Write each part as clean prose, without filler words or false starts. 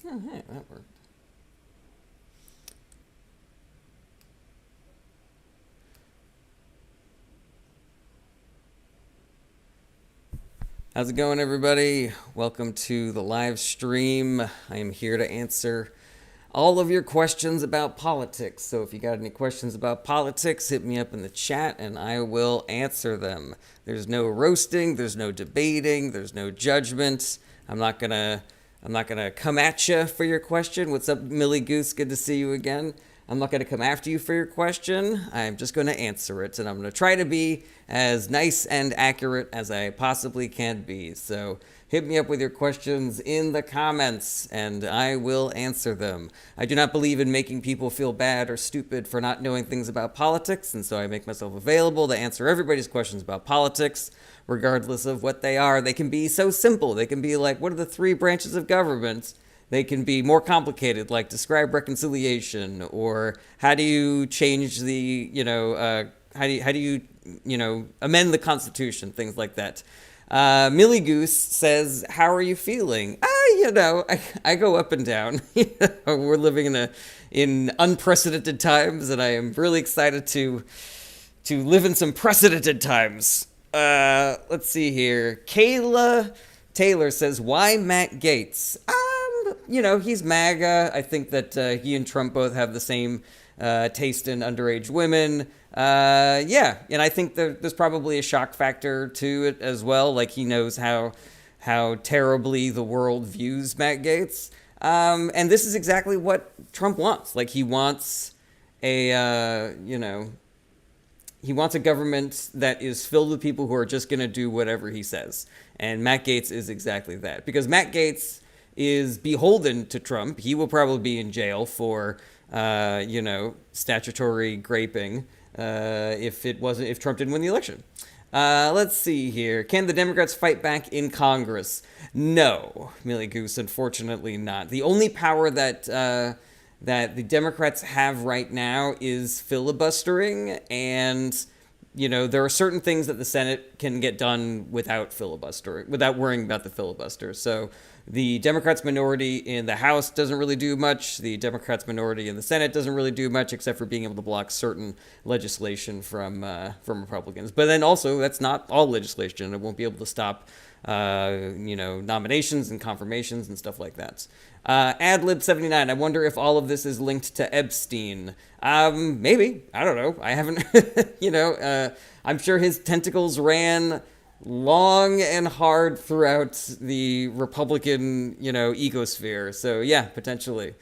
Oh, hey, that worked. How's it going, everybody? Welcome to the live stream. I am here to answer all of your questions about politics. So if you got any questions about politics, hit me up in the chat and I will answer them. There's no roasting, there's no debating, there's no judgment. I'm not gonna come at you for your question. What's up, Millie Goose? Good to see you again. I'm not going to come after you for your question. I'm just going to answer it, and I'm going to try to be as nice and accurate as I possibly can be. So hit me up with your questions in the comments, and I will answer them. I do not believe in making people feel bad or stupid for not knowing things about politics, and so I make myself available to answer everybody's questions about politics, regardless of what they are. They can be so simple. They can be like, what are the three branches of government? They can be more complicated, like describe reconciliation, or how do you change the, how do you amend the Constitution, things like that. Millie Goose says, "How are you feeling?" I go up and down. We're living in unprecedented times, and I am really excited to live in some precedented times. Let's see here. Kayla Taylor says, "Why Matt Gaetz?" He's MAGA. I think that he and Trump both have the same taste in underage women. Yeah, and I think there's probably a shock factor to it as well. Like, he knows how terribly the world views Matt Gaetz. And this is exactly what Trump wants. Like, he wants he wants a government that is filled with people who are just going to do whatever he says. And Matt Gaetz is exactly that. Because Matt Gaetz is beholden to Trump. He will probably be in jail for, statutory graping if Trump didn't win the election. Let's see here. Can the Democrats fight back in Congress? No, Millie Goose, unfortunately not. The only power that the Democrats have right now is filibustering, and there are certain things that the Senate can get done without filibustering, without worrying about the filibuster. So the Democrats' minority in the House doesn't really do much. The Democrats' minority in the Senate doesn't really do much, except for being able to block certain legislation from Republicans. But then also, that's not all legislation. It won't be able to stop nominations and confirmations and stuff like that. Adlib79, I wonder if all of this is linked to Epstein. Maybe. I don't know. I haven't, I'm sure his tentacles ran long and hard throughout the Republican, ecosphere. So yeah, potentially.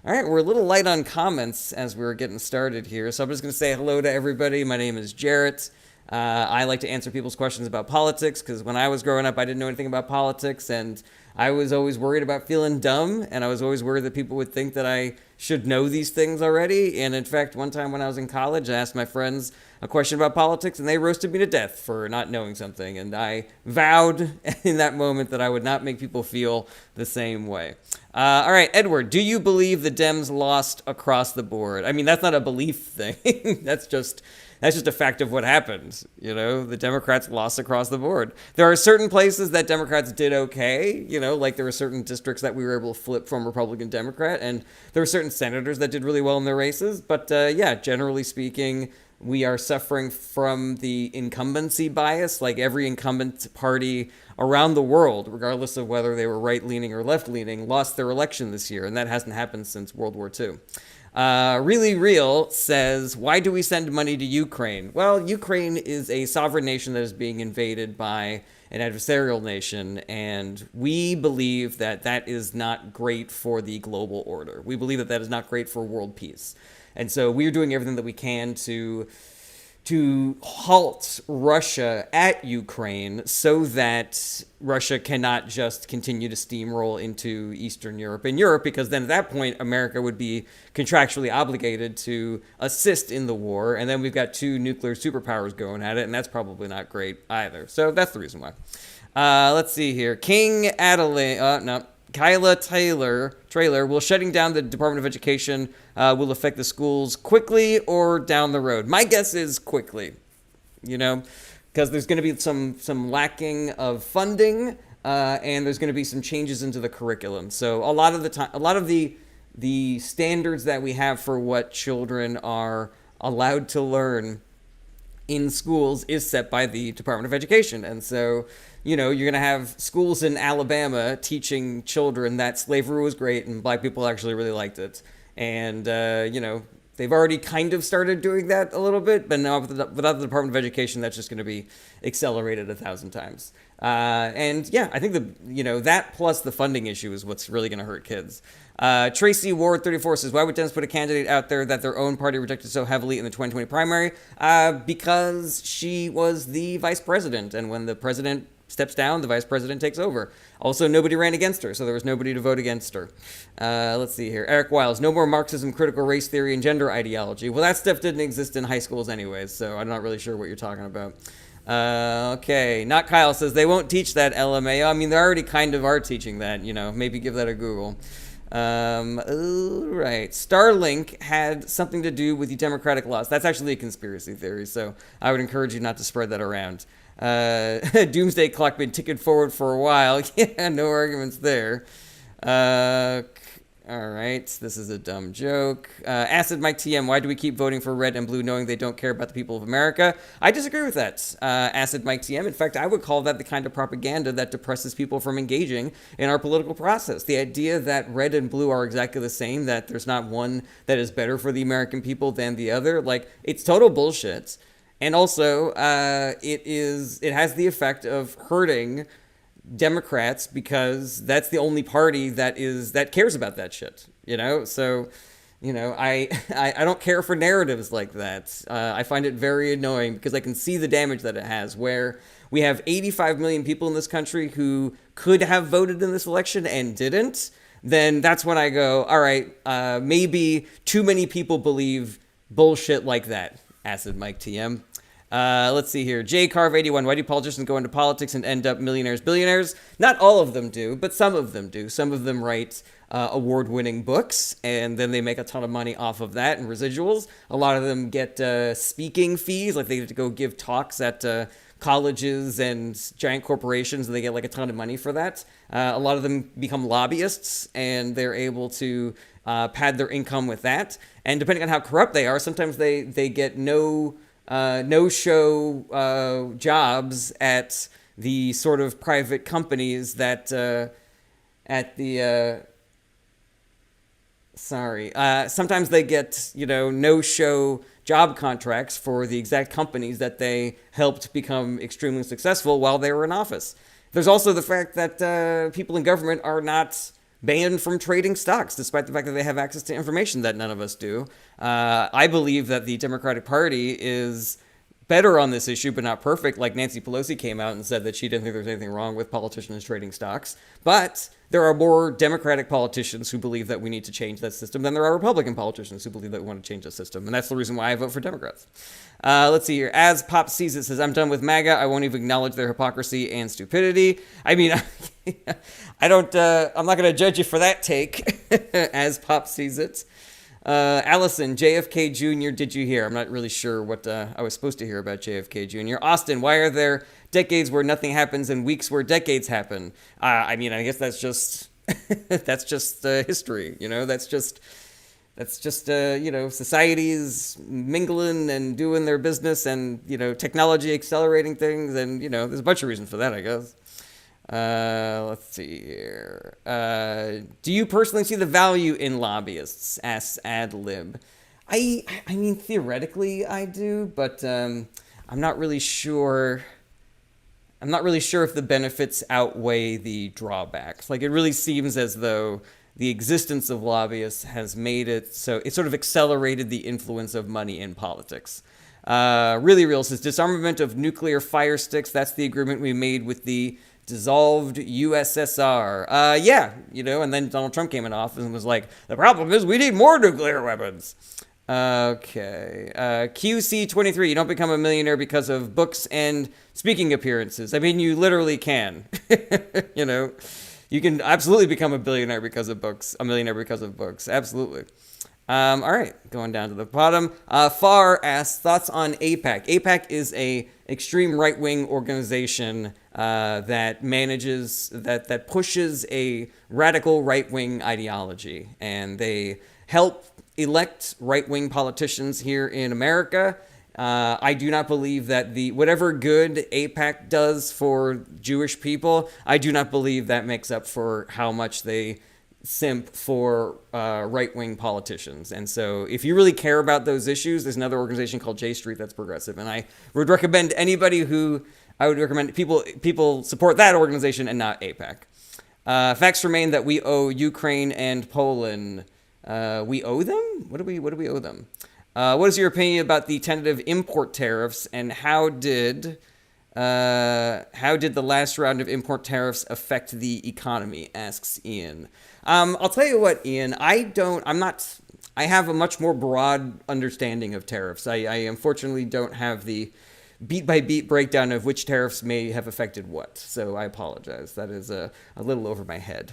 All right, we're a little light on comments as we're getting started here. So I'm just going to say hello to everybody. My name is Jarrett. I like to answer people's questions about politics because when I was growing up, I didn't know anything about politics, and I was always worried about feeling dumb, and I was always worried that people would think that I should know these things already. And in fact, one time when I was in college, I asked my friends a question about politics, and they roasted me to death for not knowing something. And I vowed in that moment that I would not make people feel the same way. All right, Edward, do you believe the Dems lost across the board? I mean, that's not a belief thing. That's just a fact of what happened. The Democrats lost across the board. There are certain places that Democrats did okay, like there were certain districts that we were able to flip from Republican Democrat, and there were certain senators that did really well in their races. But yeah, generally speaking, we are suffering from the incumbency bias. Like, every incumbent party around the world, regardless of whether they were right-leaning or left-leaning, lost their election this year, and that hasn't happened since World War II. Really Real says, why do we send money to Ukraine? Well, Ukraine is a sovereign nation that is being invaded by an adversarial nation, and we believe that that is not great for the global order. We believe that that is not great for world peace. And so we're doing everything that we can to halt Russia at Ukraine so that Russia cannot just continue to steamroll into Eastern Europe and Europe, because then at that point, America would be contractually obligated to assist in the war. And then we've got two nuclear superpowers going at it, and that's probably not great either. So that's the reason why. Let's see here. King Adelaide, no. Kyla Trailer, will shutting down the Department of Education will affect the schools quickly or down the road? My guess is quickly, because there's going to be some lacking of funding. and there's going to be some changes into the curriculum. So a lot of the time, a lot of the standards that we have for what children are allowed to learn in schools is set by the Department of Education. And so, you're going to have schools in Alabama teaching children that slavery was great and black people actually really liked it. And, they've already kind of started doing that a little bit, but now without the Department of Education, that's just going to be accelerated 1,000 times. And yeah, I think that plus the funding issue is what's really going to hurt kids. Tracy Ward 34 says, why would Dems put a candidate out there that their own party rejected so heavily in the 2020 primary? Because she was the vice president, and when the president steps down, the vice president takes over. Also, nobody ran against her, so there was nobody to vote against her. Let's see here. Eric Wiles, no more Marxism, critical race theory, and gender ideology. Well, that stuff didn't exist in high schools anyways, so I'm not really sure what you're talking about. Okay, Not Kyle says, they won't teach that LMAO. I mean, they already kind of are teaching that, maybe give that a Google. Right. Starlink had something to do with the Democratic laws. That's actually a conspiracy theory, so I would encourage you not to spread that around. Doomsday Clock been ticking forward for a while. Yeah, no arguments there. All right, this is a dumb joke. Acid Mike TM, why do we keep voting for red and blue knowing they don't care about the people of America? I disagree with that, Acid Mike TM. In fact, I would call that the kind of propaganda that depresses people from engaging in our political process. The idea that red and blue are exactly the same, that there's not one that is better for the American people than the other, it's total bullshit. And also, it has the effect of hurting Democrats because that's the only party that cares about that shit, So, I don't care for narratives like that. I find it very annoying because I can see the damage that it has, where we have 85 million people in this country who could have voted in this election and didn't. Then that's when I go, all right, maybe too many people believe bullshit like that. Acid Mike TM. Let's see here. J Carve 81. Why do politicians go into politics and end up millionaires, billionaires? Not all of them do, but some of them do. Some of them write award-winning books, and then they make a ton of money off of that and residuals. A lot of them get speaking fees, like they get to go give talks at colleges and giant corporations, and they get a ton of money for that. A lot of them become lobbyists, and they're able to pad their income with that. And depending on how corrupt they are, sometimes they get no-show jobs at the sort of private companies that sometimes they get, no-show job contracts for the exact companies that they helped become extremely successful while they were in office. There's also the fact that people in government are not banned from trading stocks, despite the fact that they have access to information that none of us do. I believe that the Democratic Party is better on this issue, but not perfect. Like Nancy Pelosi came out and said that she didn't think there's anything wrong with politicians trading stocks. But there are more Democratic politicians who believe that we need to change that system than there are Republican politicians who believe that we want to change that system. And that's the reason why I vote for Democrats. Let's see here. As Pop Sees It says, I'm done with MAGA. I won't even acknowledge their hypocrisy and stupidity. I mean, I'm not going to judge you for that take. As Pop Sees It. Allison, JFK Jr., did you hear? I'm not really sure what I was supposed to hear about JFK Jr. Austin, why are there decades where nothing happens and weeks where decades happen? I guess that's just that's just history, That's just societies mingling and doing their business, and technology accelerating things, and there's a bunch of reasons for that, I guess. Let's see here. Do you personally see the value in lobbyists? Asks Adlib. I mean, theoretically I do, but I'm not really sure. I'm not really sure if the benefits outweigh the drawbacks. It really seems as though the existence of lobbyists has made it so it sort of accelerated the influence of money in politics. Really Real says, disarmament of nuclear fire sticks. That's the agreement we made with the dissolved USSR. And then Donald Trump came in office and was like, the problem is we need more nuclear weapons. Okay. QC23, you don't become a millionaire because of books and speaking appearances. I mean, you literally can. You can absolutely become a billionaire because of books, a millionaire because of books. Absolutely. All right, going down to the bottom. Far asks, thoughts on AIPAC. AIPAC is a extreme right-wing organization that pushes a radical right-wing ideology, and they help elect right-wing politicians here in America. I do not believe that whatever good AIPAC does for Jewish people, I do not believe that makes up for how much they simp for right-wing politicians. And so if you really care about those issues, there's another organization called J Street that's progressive. And I would recommend people support that organization and not AIPAC. Facts remain that we owe Ukraine and Poland. We owe them? What do we owe them? What is your opinion about the tentative import tariffs, and how did the last round of import tariffs affect the economy? Asks Ian. I'll tell you what, Ian. I have a much more broad understanding of tariffs. I unfortunately don't have the beat-by-beat breakdown of which tariffs may have affected what. So I apologize. That is a little over my head.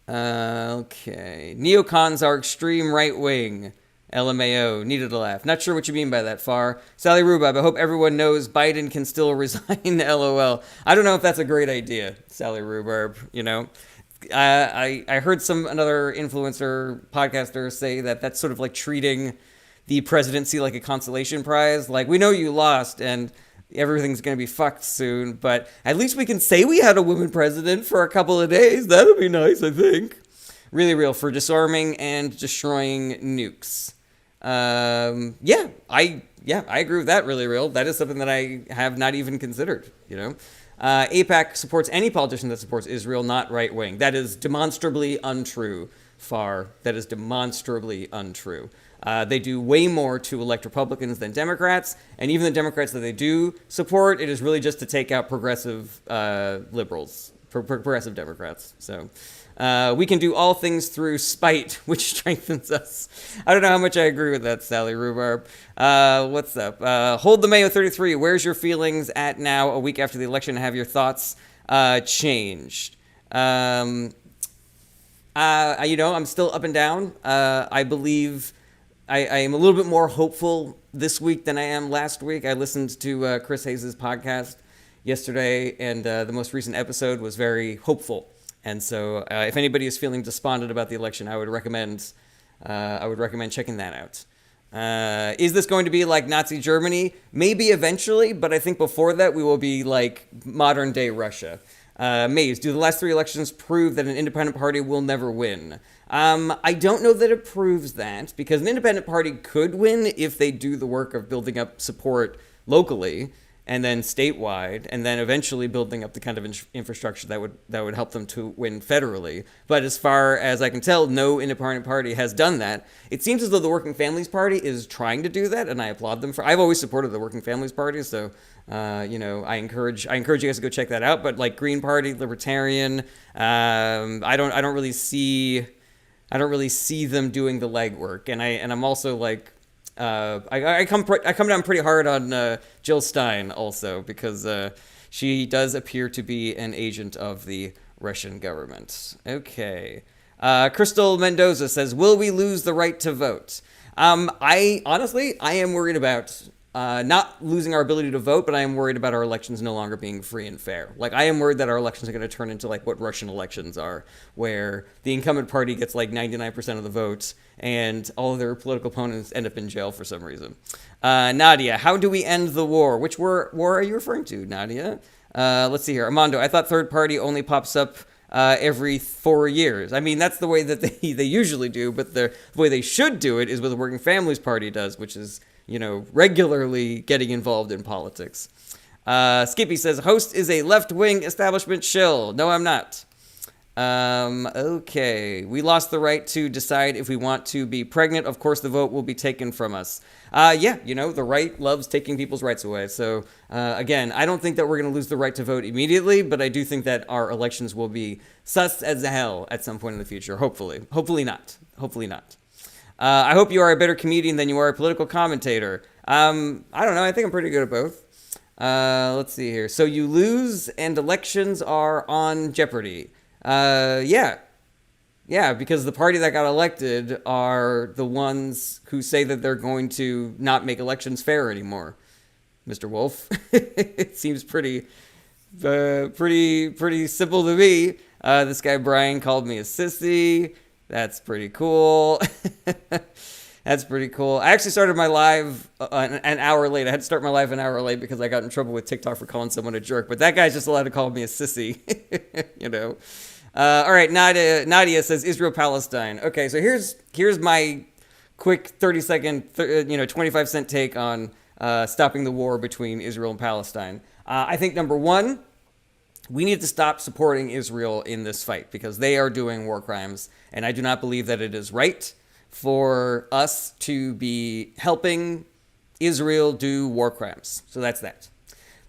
Okay. Neocons are extreme right-wing. LMAO, needed a laugh. Not sure what you mean by that, Far. Sally Rhubarb, I hope everyone knows Biden can still resign. LOL. I don't know if that's a great idea, Sally Rhubarb, you know. I heard another influencer podcaster say that that's sort of like treating the presidency like a consolation prize. Like, we know you lost and everything's going to be fucked soon, but at least we can say we had a woman president for a couple of days. That'll be nice, I think. Really real for disarming and destroying nukes. I agree with that. Really real. That is something that I have not even considered, you know. AIPAC supports any politician that supports Israel, not right wing. That is demonstrably untrue, Far. That is demonstrably untrue. They do way more to elect Republicans than Democrats, and even the Democrats that they do support, it is really just to take out progressive liberals, progressive Democrats. So we can do all things through spite, which strengthens us. I don't know how much I agree with that, Sally Rhubarb. What's up? Hold the Mayo 33. Where's your feelings at now, a week after the election? Have your thoughts changed? I'm still up and down. I believe I am a little bit more hopeful this week than I am last week. I listened to Chris Hayes' podcast yesterday, and the most recent episode was very hopeful. And so if anybody is feeling despondent about the election, I would recommend checking that out. Is this going to be like Nazi Germany? Maybe eventually, but I think before that we will be like modern day Russia. Maze, do the last 3 elections prove that an independent party will never win? I don't know that it proves that, because an independent party could win if they do the work of building up support locally and then statewide, and then eventually building up the kind of infrastructure that would help them to win federally. But as far as I can tell, no independent party has done that. It seems as though the Working Families Party is trying to do that, and I applaud them for. I've always supported the Working Families Party, so I encourage you guys to go check that out. But like Green Party, Libertarian, I don't really see them doing the legwork, and I'm also like. I come down pretty hard on Jill Stein also, because she does appear to be an agent of the Russian government. Okay. Crystal Mendoza says, will we lose the right to vote? I am worried about not losing our ability to vote, but I am worried about our elections no longer being free and fair. Like, I am worried that our elections are going to turn into like what Russian elections are, where the incumbent party gets like 99% of the votes and all of their political opponents end up in jail for some reason. Nadia, how do we end the war? Which war are you referring to, Nadia? Let's see here. Armando, I thought third party only pops up every 4 years. I mean, that's the way that they usually do, but the way they should do it is what the Working Families Party does, which is, regularly getting involved in politics. Skippy says, host is a left-wing establishment shill. No, I'm not. Okay. We lost the right to decide if we want to be pregnant. Of course, the vote will be taken from us. The right loves taking people's rights away. So, again, I don't think that we're going to lose the right to vote immediately, but I do think that our elections will be sus as hell at some point in the future. Hopefully. Hopefully not. Hopefully not. I hope you are a better comedian than you are a political commentator. I don't know. I think I'm pretty good at both. Let's see here. So you lose and elections are on jeopardy. Yeah, because the party that got elected are the ones who say that they're going to not make elections fair anymore. Mr. Wolf. It seems pretty pretty simple to me. This guy Brian called me a sissy. That's pretty cool. That's pretty cool. I actually started my live an hour late. I had to start my live an hour late because I got in trouble with TikTok for calling someone a jerk. But that guy's just allowed to call me a sissy, you know. All right, Nadia says Israel-Palestine. Okay, so here's my quick 30-second, 25-cent take on stopping the war between Israel and Palestine. I think, number one, we need to stop supporting Israel in this fight because they are doing war crimes, and I do not believe that it is right for us to be helping Israel do war crimes. So that's that.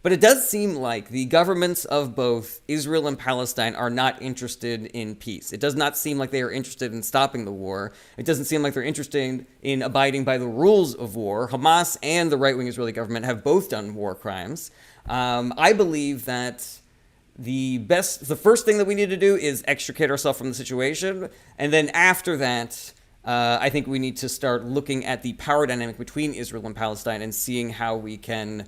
But it does seem like the governments of both Israel and Palestine are not interested in peace. It does not seem like they are interested in stopping the war. It doesn't seem like they're interested in abiding by the rules of war. Hamas and the right-wing Israeli government have both done war crimes. I believe that the first thing that we need to do is extricate ourselves from the situation. And then after that, I think we need to start looking at the power dynamic between Israel and Palestine and seeing how we can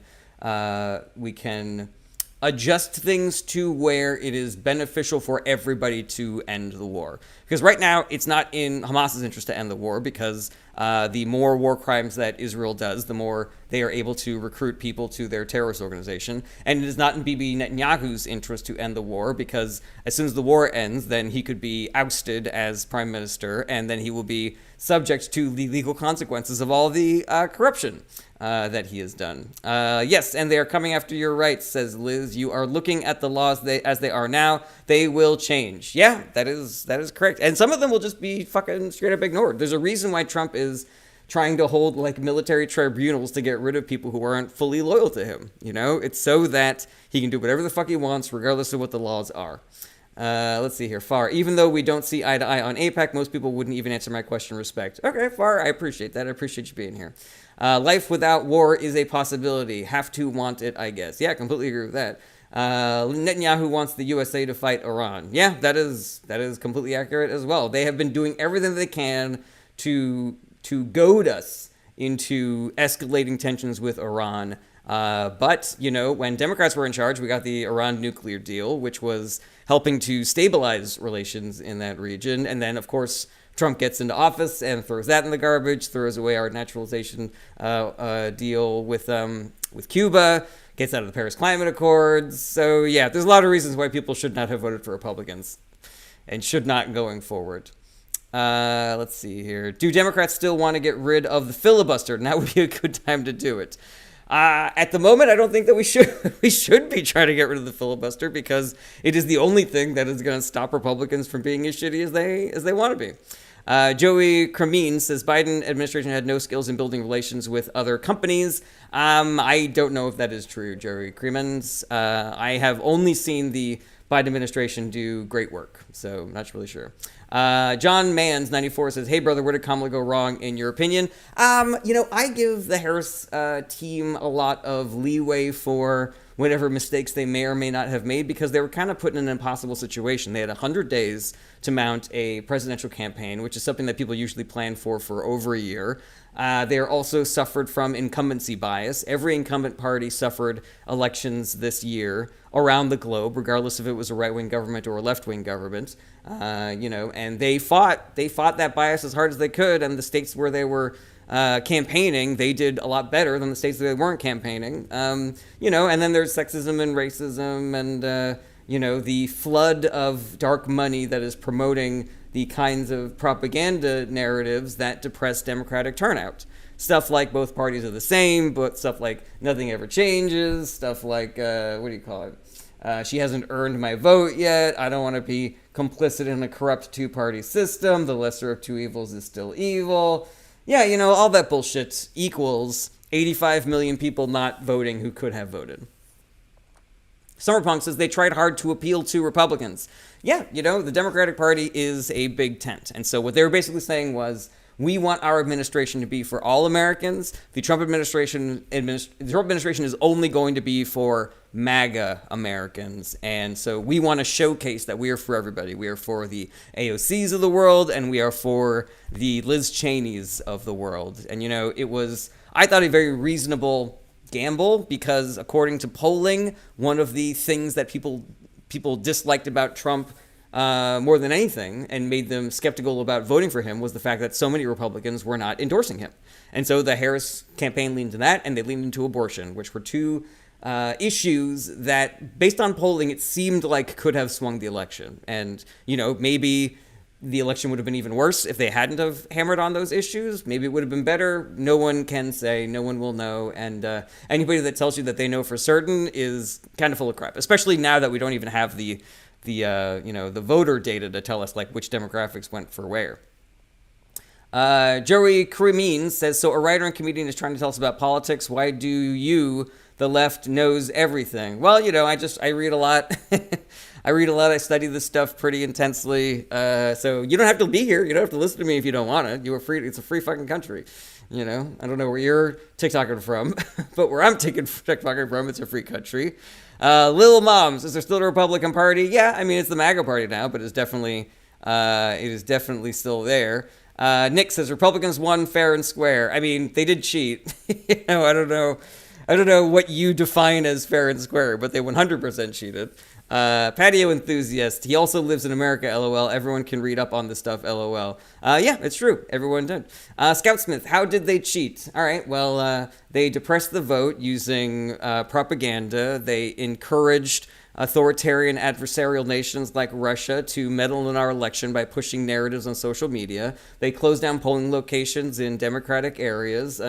adjust things to where it is beneficial for everybody to end the war. Because right now, it's not in Hamas's interest to end the war because the more war crimes that Israel does, the more they are able to recruit people to their terrorist organization. And it is not in Bibi Netanyahu's interest to end the war because as soon as the war ends, then he could be ousted as prime minister and then he will be subject to the legal consequences of all the corruption that he has done. Yes, and they are coming after your rights, says Liz. You are looking at the laws as they are now. They will change. Yeah, that is correct. And some of them will just be fucking straight up ignored. There's a reason why Trump is trying to hold like military tribunals to get rid of people who aren't fully loyal to him. You know, it's so that he can do whatever the fuck he wants, regardless of what the laws are. Let's see here. Far. Even though we don't see eye to eye on AIPAC, most people wouldn't even answer my question. Respect. Okay, Far. I appreciate that. I appreciate you being here. Life without war is a possibility. Have to want it, I guess. Yeah, I completely agree with that. Netanyahu wants the USA to fight Iran. Yeah, that is completely accurate as well. They have been doing everything they can to goad us into escalating tensions with Iran. But, you know, when Democrats were in charge, we got the Iran nuclear deal, which was helping to stabilize relations in that region. And then, of course, Trump gets into office and throws that in the garbage, throws away our naturalization deal with Cuba, gets out of the Paris Climate Accords. So, yeah, there's a lot of reasons why people should not have voted for Republicans and should not going forward. Let's see here. Do Democrats still want to get rid of the filibuster? Now would be a good time to do it. At the moment, I don't think that we should be trying to get rid of the filibuster because it is the only thing that is going to stop Republicans from being as shitty as they want to be. Joey Cremeen says Biden administration had no skills in building relations with other companies. I don't know if that is true, Joey Cremeen. I have only seen the Biden administration do great work, so I'm not really sure. John Mans 94 says, "Hey brother, where did Kamala go wrong in your opinion?" I give the Harris team a lot of leeway for whatever mistakes they may or may not have made because they were kind of put in an impossible situation. They had 100 days to mount a presidential campaign, which is something that people usually plan for over a year. They also suffered from incumbency bias. Every incumbent party suffered elections this year around the globe, regardless if it was a right-wing government or a left-wing government. And they fought that bias as hard as they could, and the states where they were campaigning, they did a lot better than the states that they weren't campaigning. And then there's sexism and racism and, the flood of dark money that is promoting the kinds of propaganda narratives that depress Democratic turnout. Stuff like both parties are the same, but stuff like nothing ever changes, stuff like, she hasn't earned my vote yet, I don't want to be complicit in a corrupt two-party system, the lesser of two evils is still evil. Yeah, all that bullshit equals 85 million people not voting who could have voted. Summerpunk says they tried hard to appeal to Republicans. Yeah, the Democratic Party is a big tent. And so what they were basically saying was, we want our administration to be for all Americans. The Trump administration is only going to be for MAGA Americans. And so we want to showcase that we are for everybody. We are for the AOCs of the world, and we are for the Liz Cheneys of the world. And, it was, I thought, a very reasonable gamble because, according to polling, one of the things that people disliked about Trump more than anything and made them skeptical about voting for him was the fact that so many Republicans were not endorsing him. And so the Harris campaign leaned into that, and they leaned into abortion, which were two issues that, based on polling, it seemed like could have swung the election. And, maybe the election would have been even worse if they hadn't have hammered on those issues. Maybe it would have been better. No one can say. No one will know. And anybody that tells you that they know for certain is kind of full of crap, especially now that we don't even have the voter data to tell us, like, which demographics went for where. Joey Cremine says, so a writer and comedian is trying to tell us about politics. Why do you, the left, knows everything? Well, I read a lot. I study this stuff pretty intensely. So you don't have to be here. You don't have to listen to me if you don't want to. You are free. It's a free fucking country. I don't know where you're TikToking from, but where I'm TikToking from, it's a free country. Lil Moms, is there still a Republican Party? Yeah, it's the MAGA Party now, but it is definitely still there. Nick says Republicans won fair and square. They did cheat. I don't know what you define as fair and square, but they 100% cheated. Patio enthusiast. He also lives in America, LOL. Everyone can read up on this stuff, LOL. Yeah, it's true. Everyone did. Scoutsmith, how did they cheat? All right, well, they depressed the vote using propaganda. They encouraged authoritarian adversarial nations like Russia to meddle in our election by pushing narratives on social media. They closed down polling locations in Democratic areas.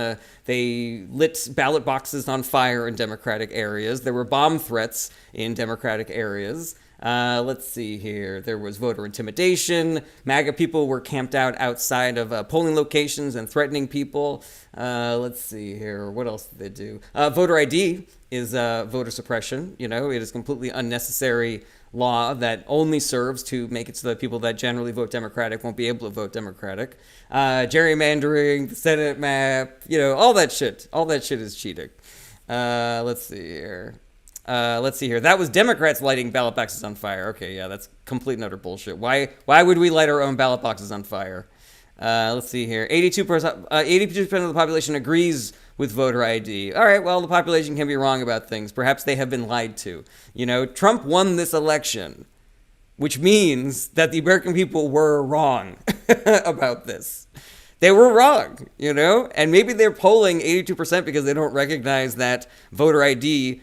They lit ballot boxes on fire in Democratic areas. There were bomb threats in Democratic areas. Let's see here. There was voter intimidation. MAGA people were camped out outside of polling locations and threatening people. Let's see here. What else did they do? Voter ID is voter suppression. It is completely unnecessary law that only serves to make it so that people that generally vote Democratic won't be able to vote Democratic. Gerrymandering, the Senate map, all that shit. All that shit is cheating. Let's see here. That was Democrats lighting ballot boxes on fire. Okay, yeah, that's complete and utter bullshit. Why would we light our own ballot boxes on fire? Let's see here. 82% of the population agrees with voter ID. All right, well, the population can be wrong about things. Perhaps they have been lied to. Trump won this election, which means that the American people were wrong about this. They were wrong, and maybe they're polling 82% because they don't recognize that voter ID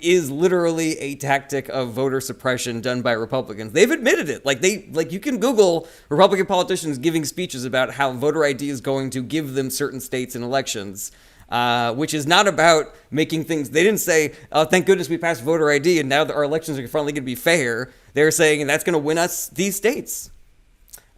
is literally a tactic of voter suppression done by Republicans. They've admitted it. You can Google Republican politicians giving speeches about how voter ID is going to give them certain states in elections, which is not about making things. They didn't say, "Oh, thank goodness we passed voter ID and now our elections are finally going to be fair." They're saying, and that's going to win us these states.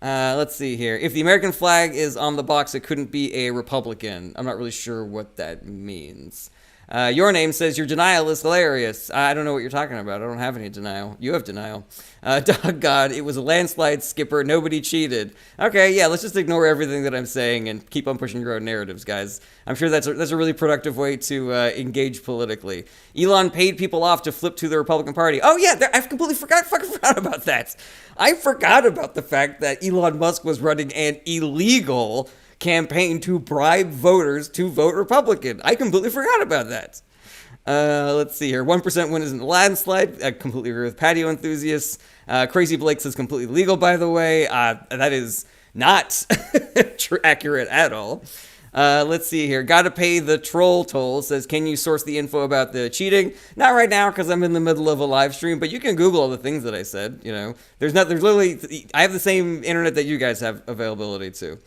Let's see here. If the American flag is on the box, it couldn't be a Republican. I'm not really sure what that means. Your name says your denial is hilarious. I don't know what you're talking about. I don't have any denial. You have denial. Dog God, it was a landslide, Skipper. Nobody cheated. Okay, yeah, let's just ignore everything that I'm saying and keep on pushing your own narratives, guys. I'm sure that's a really productive way to engage politically. Elon paid people off to flip to the Republican Party. Oh, yeah, I completely forgot about that. I forgot about the fact that Elon Musk was running an illegal campaign to bribe voters to vote Republican. I completely forgot about that. Let's see here. 1% win isn't a landslide. I completely agree with patio enthusiasts. Crazy Blake says completely legal, by the way. That is not accurate at all. Let's see here. Gotta pay the troll toll says, can you source the info about the cheating? Not right now because I'm in the middle of a live stream, but you can Google all the things that I said. There's literally, I have the same internet that you guys have availability to.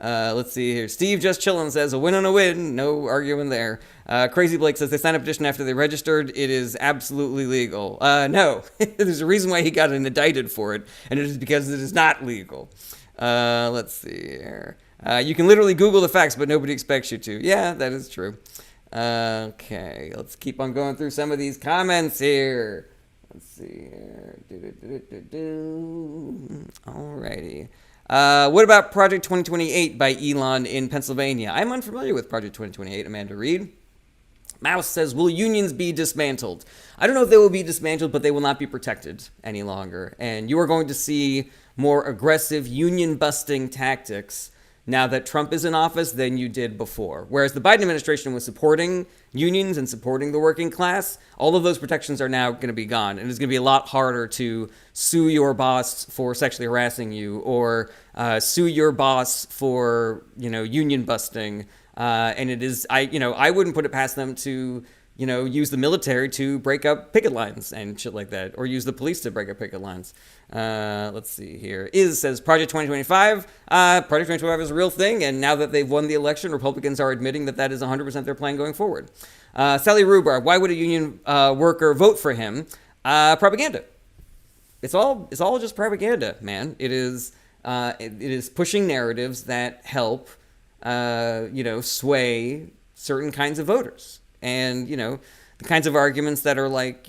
Let's see here. Steve Just Chillin' says, a win on a win. No arguing there. Crazy Blake says, they signed a petition after they registered. It is absolutely legal. No. There's a reason why he got indicted for it, and it is because it is not legal. Let's see here. You can literally Google the facts, but nobody expects you to. Yeah, that is true. Okay, let's keep on going through some of these comments here. Let's see here. Alrighty. What about Project 2028 by Elon in Pennsylvania? I'm unfamiliar with Project 2028, Amanda Reed. Mouse says, will unions be dismantled? I don't know if they will be dismantled, but they will not be protected any longer. And you are going to see more aggressive union-busting tactics now that Trump is in office than you did before. Whereas the Biden administration was supporting unions and supporting the working class, all of those protections are now going to be gone. And it's going to be a lot harder to sue your boss for sexually harassing you, or sue your boss for, union busting. And it is, I wouldn't put it past them to, use the military to break up picket lines and shit like that, or use the police to break up picket lines. Let's see here. Says Project 2025. Project 2025 is a real thing, and now that they've won the election, Republicans are admitting that is 100% their plan going forward. Sally Rubar, why would a union worker vote for him? Propaganda. It's all just propaganda, man. It is pushing narratives that help, sway certain kinds of voters. And, the kinds of arguments that are like,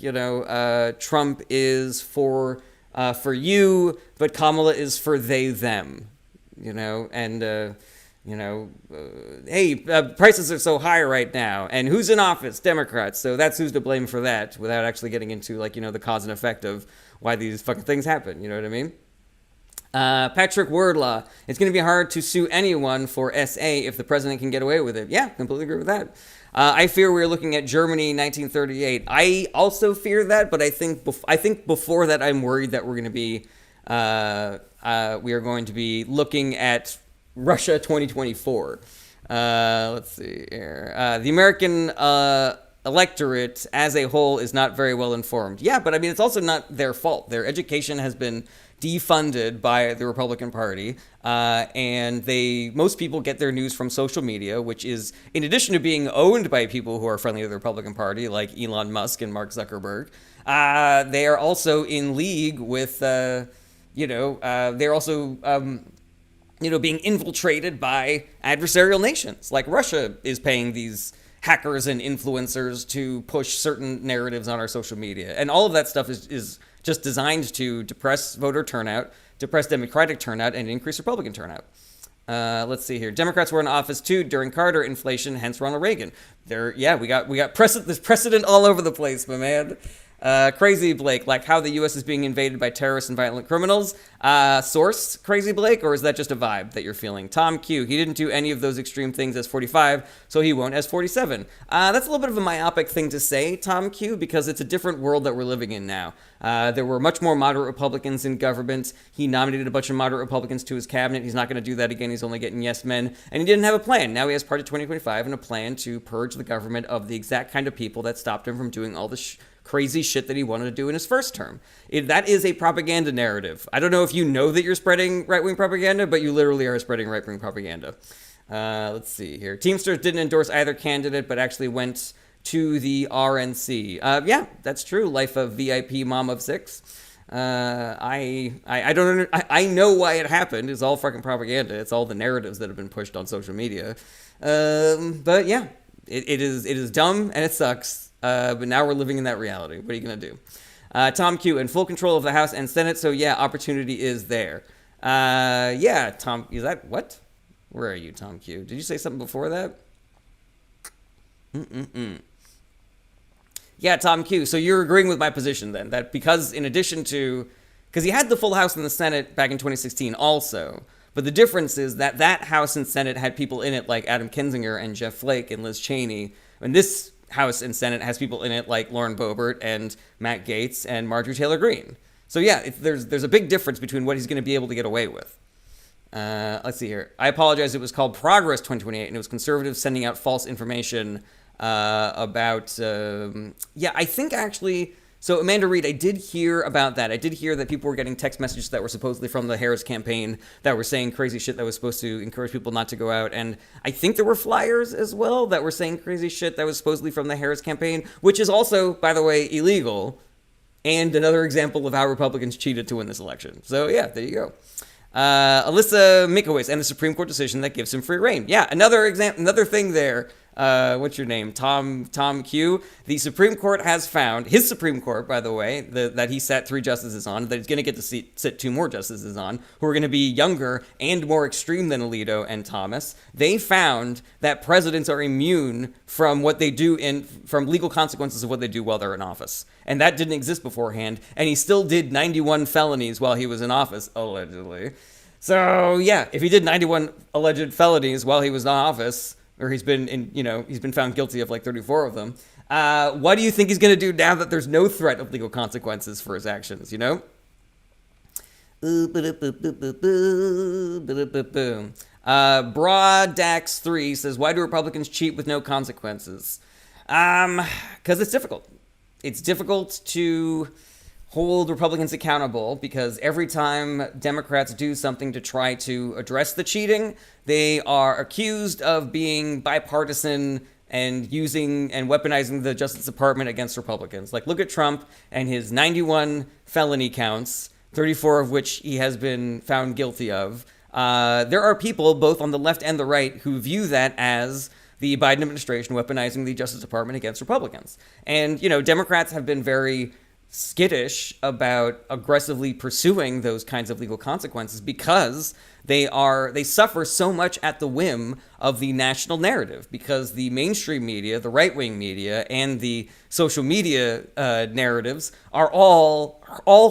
Trump is for you, but Kamala is for they, them, and, hey, prices are so high right now, and who's in office? Democrats. So that's who's to blame for that, without actually getting into, the cause and effect of why these fucking things happen. You know what I mean? Patrick Wordlaw, it's going to be hard to sue anyone for SA if the president can get away with it. Yeah, completely agree with that. I fear we're looking at Germany 1938. I also fear that, but I think before that, I'm worried that we're going to be we are going to be looking at Russia 2024. Let's see here. The American electorate as a whole is not very well informed. Yeah, but I mean, it's also not their fault. Their education has been defunded by the Republican Party, and most people get their news from social media, which is, in addition to being owned by people who are friendly to the Republican Party, like Elon Musk and Mark Zuckerberg, they are also in league with, they're also, being infiltrated by adversarial nations. Like Russia is paying these hackers and influencers to push certain narratives on our social media, and all of that stuff is just designed to depress voter turnout, depress Democratic turnout, and increase Republican turnout. Let's see here. Democrats were in office too during Carter inflation, hence Ronald Reagan. We got there's precedent all over the place, my man. Crazy Blake, like how the U.S. is being invaded by terrorists and violent criminals. Source, Crazy Blake, or is that just a vibe that you're feeling? Tom Q, he didn't do any of those extreme things as 45, so he won't as 47. That's a little bit of a myopic thing to say, Tom Q, because it's a different world that we're living in now. There were much more moderate Republicans in government. He nominated a bunch of moderate Republicans to his cabinet. He's not going to do that again. He's only getting yes men. And he didn't have a plan. Now he has Project 2025 and a plan to purge the government of the exact kind of people that stopped him from doing all the crazy shit that he wanted to do in his first term. That is a propaganda narrative. I don't know if you know that you're spreading right-wing propaganda, but you literally are spreading right-wing propaganda. Let's see here. Teamsters didn't endorse either candidate, but actually went to the RNC. Yeah, that's true. Life of VIP mom of six. I know why it happened. It's all fucking propaganda. It's all the narratives that have been pushed on social media. But yeah, it is dumb and it sucks. But now we're living in that reality. What are you going to do? Tom Q, in full control of the House and Senate, so yeah, opportunity is there. Yeah, Tom, is that, what? Where are you, Tom Q? Did you say something before that? Yeah, Tom Q, so you're agreeing with my position then, that because he had the full House and the Senate back in 2016 also, but the difference is that House and Senate had people in it like Adam Kinzinger and Jeff Flake and Liz Cheney, and this House and Senate has people in it like Lauren Boebert and Matt Gaetz and Marjorie Taylor Greene. So yeah, there's a big difference between what he's going to be able to get away with. Let's see here. I apologize. It was called Progress 2028, and it was conservatives sending out false information about. I think actually. So Amanda Reed, I did hear about that. I did hear that people were getting text messages that were supposedly from the Harris campaign that were saying crazy shit that was supposed to encourage people not to go out. And I think there were flyers as well that were saying crazy shit that was supposedly from the Harris campaign, which is also, by the way, illegal. And another example of how Republicans cheated to win this election. So yeah, there you go. Alyssa Mikowicz and the Supreme Court decision that gives him free reign. Yeah, another thing there. What's your name? Tom Q. The Supreme Court has found, his Supreme Court, by the way, that he sat 3 justices on, that he's going to get to sit 2 more justices on, who are going to be younger and more extreme than Alito and Thomas. They found that presidents are immune from what they do from legal consequences of what they do while they're in office. And that didn't exist beforehand. And he still did 91 felonies while he was in office, allegedly. So yeah, if he did 91 alleged felonies while he was in office, or he's been in, he's been found guilty of like 34 of them. What do you think he's going to do now that there's no threat of legal consequences for his actions? Broadax3 says, why do Republicans cheat with no consequences? Because it's difficult. It's difficult to hold Republicans accountable because every time Democrats do something to try to address the cheating, they are accused of being bipartisan and using and weaponizing the Justice Department against Republicans. Like, look at Trump and his 91 felony counts, 34 of which he has been found guilty of. There are people, both on the left and the right, who view that as the Biden administration weaponizing the Justice Department against Republicans. And, Democrats have been very skittish about aggressively pursuing those kinds of legal consequences because they suffer so much at the whim of the national narrative, because the mainstream media, the right-wing media, and the social media narratives are all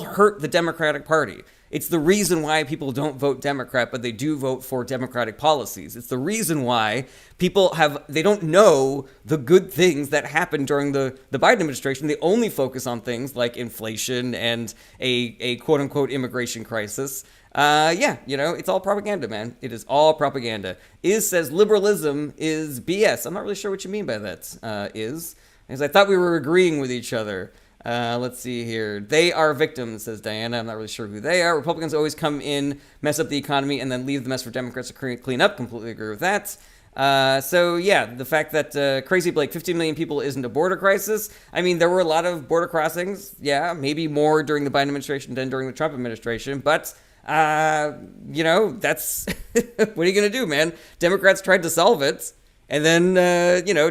hurt the Democratic Party. It's the reason why people don't vote Democrat, but they do vote for Democratic policies. It's the reason why they don't know the good things that happened during the Biden administration. They only focus on things like inflation and a quote-unquote immigration crisis. It's all propaganda, man. It is all propaganda. Says liberalism is BS. I'm not really sure what you mean by that, because I thought we were agreeing with each other. Let's see here. They are victims, says Diana. I'm not really sure who they are. Republicans always come in, mess up the economy, and then leave the mess for Democrats to clean up. Completely agree with that. The fact that Crazy Blake, 15 million people isn't a border crisis. I mean, there were a lot of border crossings. Yeah, maybe more during the Biden administration than during the Trump administration. But, that's what are you going to do, man? Democrats tried to solve it. And then,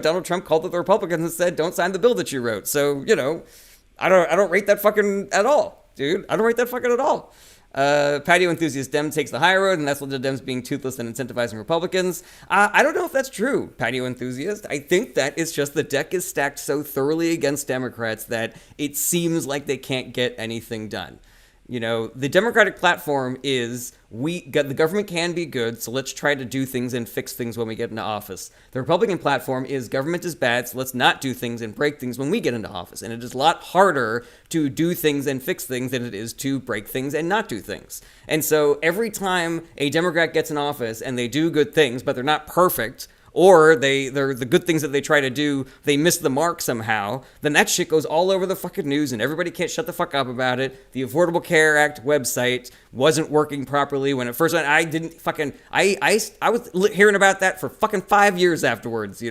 Donald Trump called up the Republicans and said, don't sign the bill that you wrote. So, I don't rate that fucking at all, dude. I don't rate that fucking at all. Patio enthusiast Dem takes the high road, and that's led to Dems being toothless and incentivizing Republicans. I don't know if that's true, Patio enthusiast. I think that it's just the deck is stacked so thoroughly against Democrats that it seems like they can't get anything done. The Democratic platform is the government can be good, so let's try to do things and fix things when we get into office. The Republican platform is government is bad, so let's not do things and break things when we get into office. And it is a lot harder to do things and fix things than it is to break things and not do things. And so every time a Democrat gets in office and they do good things, but they're not perfect, or they're the good things that they try to do, they miss the mark somehow, then that shit goes all over the fucking news and everybody can't shut the fuck up about it. The Affordable Care Act website wasn't working properly when it first went. I was hearing about that for fucking 5 years afterwards,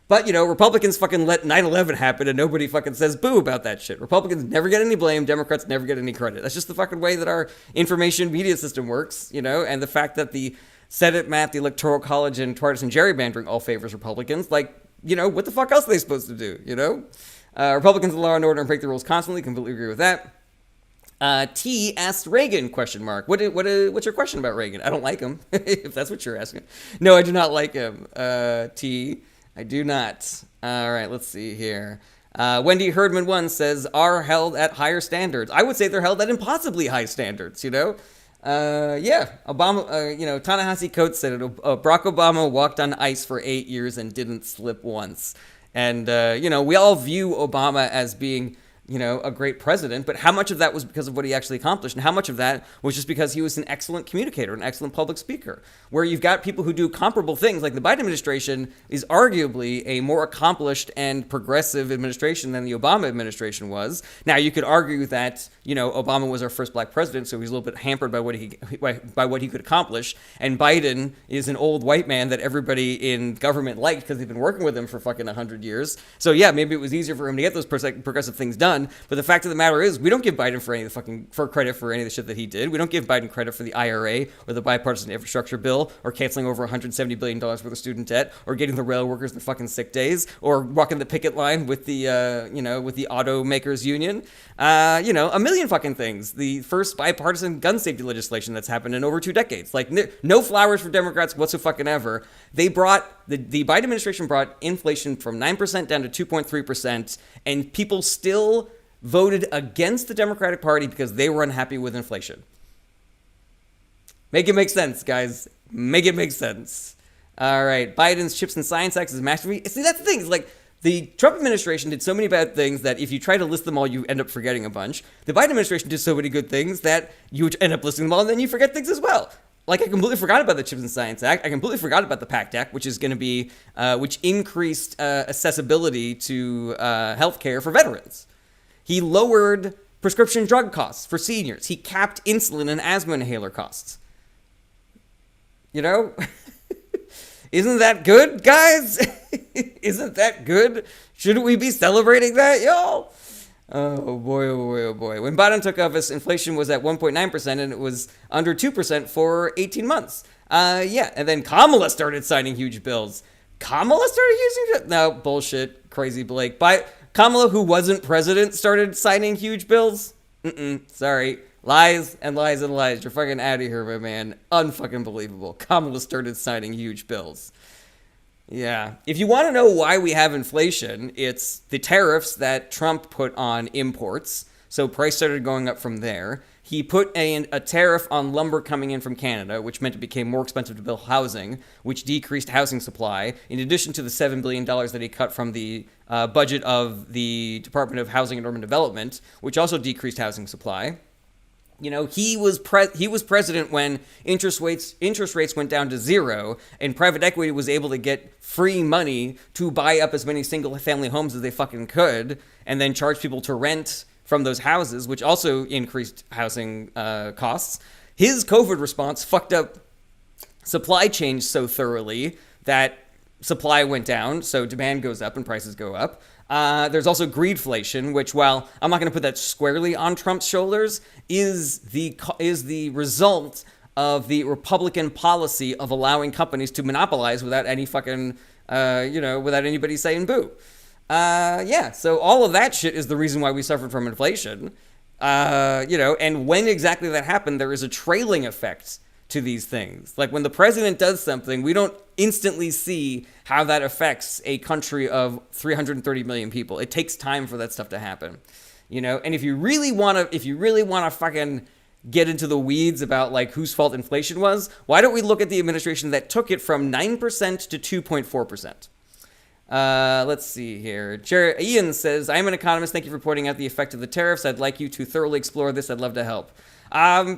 But, Republicans fucking let 9/11 happen and nobody fucking says boo about that shit. Republicans never get any blame. Democrats never get any credit. That's just the fucking way that our information media system works, and the fact that the Senate map, the Electoral College, and partisan gerrymandering all favors Republicans. Like, what the fuck else are they supposed to do, Republicans in law and order and break the rules constantly. Completely agree with that. T asked Reagan, question mark. What's your question about Reagan? I don't like him, if that's what you're asking. No, I do not like him. T, I do not. All right, let's see here. Wendy Herdman 1 says, are held at higher standards. I would say they're held at impossibly high standards, Obama, Ta-Nehisi Coates said it. Barack Obama walked on ice for 8 years and didn't slip once. And, we all view Obama as being, a great president, but how much of that was because of what he actually accomplished? And how much of that was just because he was an excellent communicator, an excellent public speaker? Where you've got people who do comparable things, like the Biden administration is arguably a more accomplished and progressive administration than the Obama administration was. Now, you could argue that, Obama was our first black president, so he's a little bit hampered by what he could accomplish. And Biden is an old white man that everybody in government liked because they've been working with him for fucking 100 years. So yeah, maybe it was easier for him to get those progressive things done. But the fact of the matter is, we don't give Biden for credit for any of the shit that he did. We don't give Biden credit for the IRA or the bipartisan infrastructure bill or canceling over $170 billion worth of student debt or getting the rail workers their fucking sick days or walking the picket line with the with the automakers union. A million fucking things. The first bipartisan gun safety legislation that's happened in over 2 decades. Like, no flowers for Democrats whatsoever. They brought the Biden administration brought inflation from 9% down to 2.3%, and people still voted against the Democratic Party because they were unhappy with inflation. Make it make sense, guys. Make it make sense. All right. Biden's Chips and Science Act is masterfully. See, that's the thing. It's like the Trump administration did so many bad things that if you try to list them all, you end up forgetting a bunch. The Biden administration did so many good things that you end up listing them all, and then you forget things as well. Like, I completely forgot about the Chips and Science Act. I completely forgot about the PACT Act, which is going to be, which increased accessibility to healthcare for veterans. He lowered prescription drug costs for seniors. He capped insulin and asthma inhaler costs. You know? Isn't that good, guys? Isn't that good? Shouldn't we be celebrating that, y'all? Oh boy, oh boy, oh boy. When Biden took office, inflation was at 1.9% and it was under 2% for 18 months. Yeah, and then Kamala started signing huge bills. Kamala started using it? No, bullshit. Crazy Blake. Kamala, who wasn't president, started signing huge bills? Sorry. Lies and lies and lies. You're fucking out of here, my man. Unfucking believable. Kamala started signing huge bills. Yeah. If you want to know why we have inflation, it's the tariffs that Trump put on imports. So price started going up from there. He put a tariff on lumber coming in from Canada, which meant it became more expensive to build housing, which decreased housing supply, in addition to the $7 billion that he cut from the budget of the Department of Housing and Urban Development, which also decreased housing supply. You know, he was president when interest rates went down to zero, and private equity was able to get free money to buy up as many single-family homes as they fucking could, and then charge people to rent from those houses, which also increased housing costs. His COVID response fucked up supply chain so thoroughly that supply went down, so demand goes up and prices go up. There's also greedflation, which, while I'm not going to put that squarely on Trump's shoulders, is the result of the Republican policy of allowing companies to monopolize without any fucking, without anybody saying boo. Yeah, so all of that shit is the reason why we suffered from inflation. And when exactly that happened, there is a trailing effect to these things. Like, when the president does something, we don't instantly see how that affects a country of 330 million people. It takes time for that stuff to happen, and if you really want to fucking get into the weeds about like whose fault inflation was, why don't we look at the administration that took it from 9% to 2.4%? Let's see here. Ian says, I'm an economist. Thank you for pointing out the effect of the tariffs. I'd like you to thoroughly explore this. I'd love to help.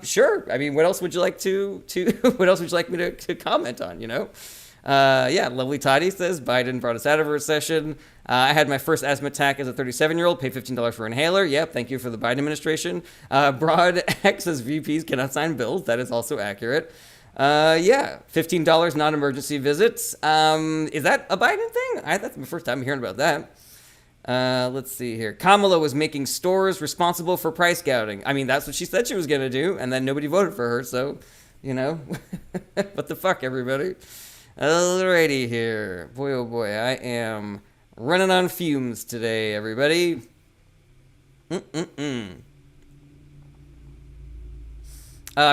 Sure. I mean, what else would you like what else would you like me to comment on, Yeah, Lovely Toddy says, Biden brought us out of a recession. I had my first asthma attack as a 37-year-old, paid $15 for an inhaler. Yep, thank you for the Biden administration. Broad X says VPs cannot sign bills. That is also accurate. Yeah, $15 non-emergency visits. Is that a Biden thing? That's the first time hearing about that. Let's see here. Kamala was making stores responsible for price gouging. I mean, that's what she said she was going to do, and then nobody voted for her, so, what the fuck, everybody? Alrighty here. Boy, oh boy, I am running on fumes today, everybody.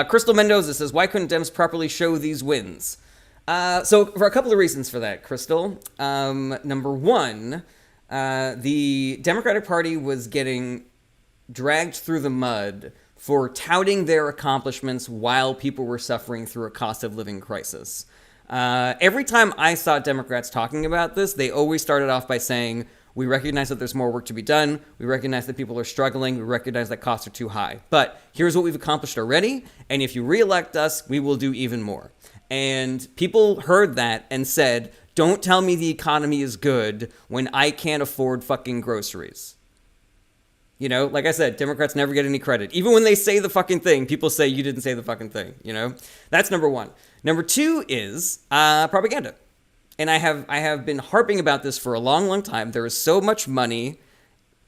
Crystal Mendoza says, why couldn't Dems properly show these wins? So for a couple of reasons for that, Crystal. Number one, the Democratic Party was getting dragged through the mud for touting their accomplishments while people were suffering through a cost of living crisis. Every time I saw Democrats talking about this, they always started off by saying, we recognize that there's more work to be done. We recognize that people are struggling. We recognize that costs are too high. But here's what we've accomplished already. And if you reelect us, we will do even more. And people heard that and said, don't tell me the economy is good when I can't afford fucking groceries. Like I said, Democrats never get any credit. Even when they say the fucking thing, people say you didn't say the fucking thing, That's number one. Number two is propaganda. And I have been harping about this for a long, long time. There is so much money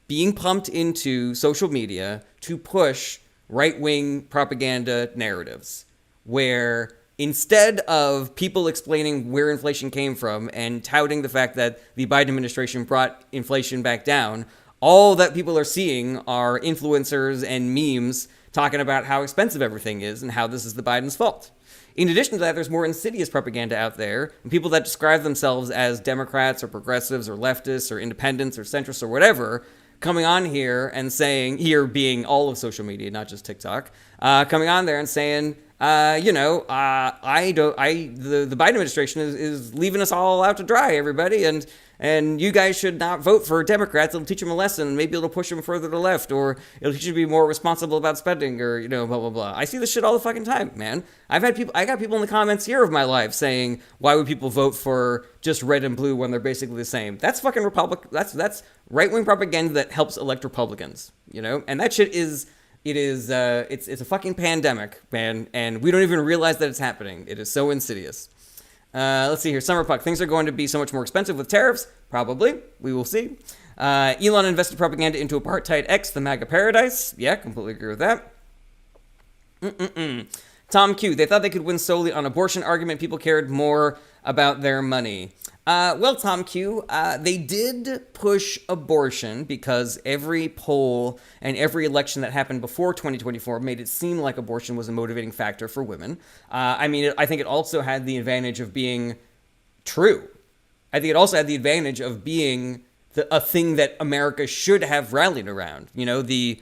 being pumped into social media to push right-wing propaganda narratives, where instead of people explaining where inflation came from and touting the fact that the Biden administration brought inflation back down, all that people are seeing are influencers and memes talking about how expensive everything is and how this is the Biden's fault. In addition to that, there's more insidious propaganda out there, and people that describe themselves as Democrats or progressives or leftists or independents or centrists or whatever, coming on here and saying, here being all of social media, not just TikTok, coming on there and saying, The Biden administration is leaving us all out to dry, everybody, and you guys should not vote for Democrats. It'll teach them a lesson. Maybe it'll push them further to the left, or it'll teach you to be more responsible about spending, or, blah, blah, blah. I see this shit all the fucking time, man. I got people in the comments here of my life saying, why would people vote for just red and blue when they're basically the same? That's fucking that's right-wing propaganda that helps elect Republicans, and that shit is... it's a fucking pandemic, man, and we don't even realize that it's happening. It is so insidious. Let's see here. Summer Puck. Things are going to be so much more expensive with tariffs. Probably. We will see. Elon invested propaganda into Apartheid X, the MAGA paradise. Yeah, completely agree with that. Tom Q. They thought they could win solely on abortion argument. People cared more about their money. Well, Tom Q, they did push abortion because every poll and every election that happened before 2024 made it seem like abortion was a motivating factor for women. I think it also had the advantage of being true. I think it also had the advantage of being a thing that America should have rallied around. The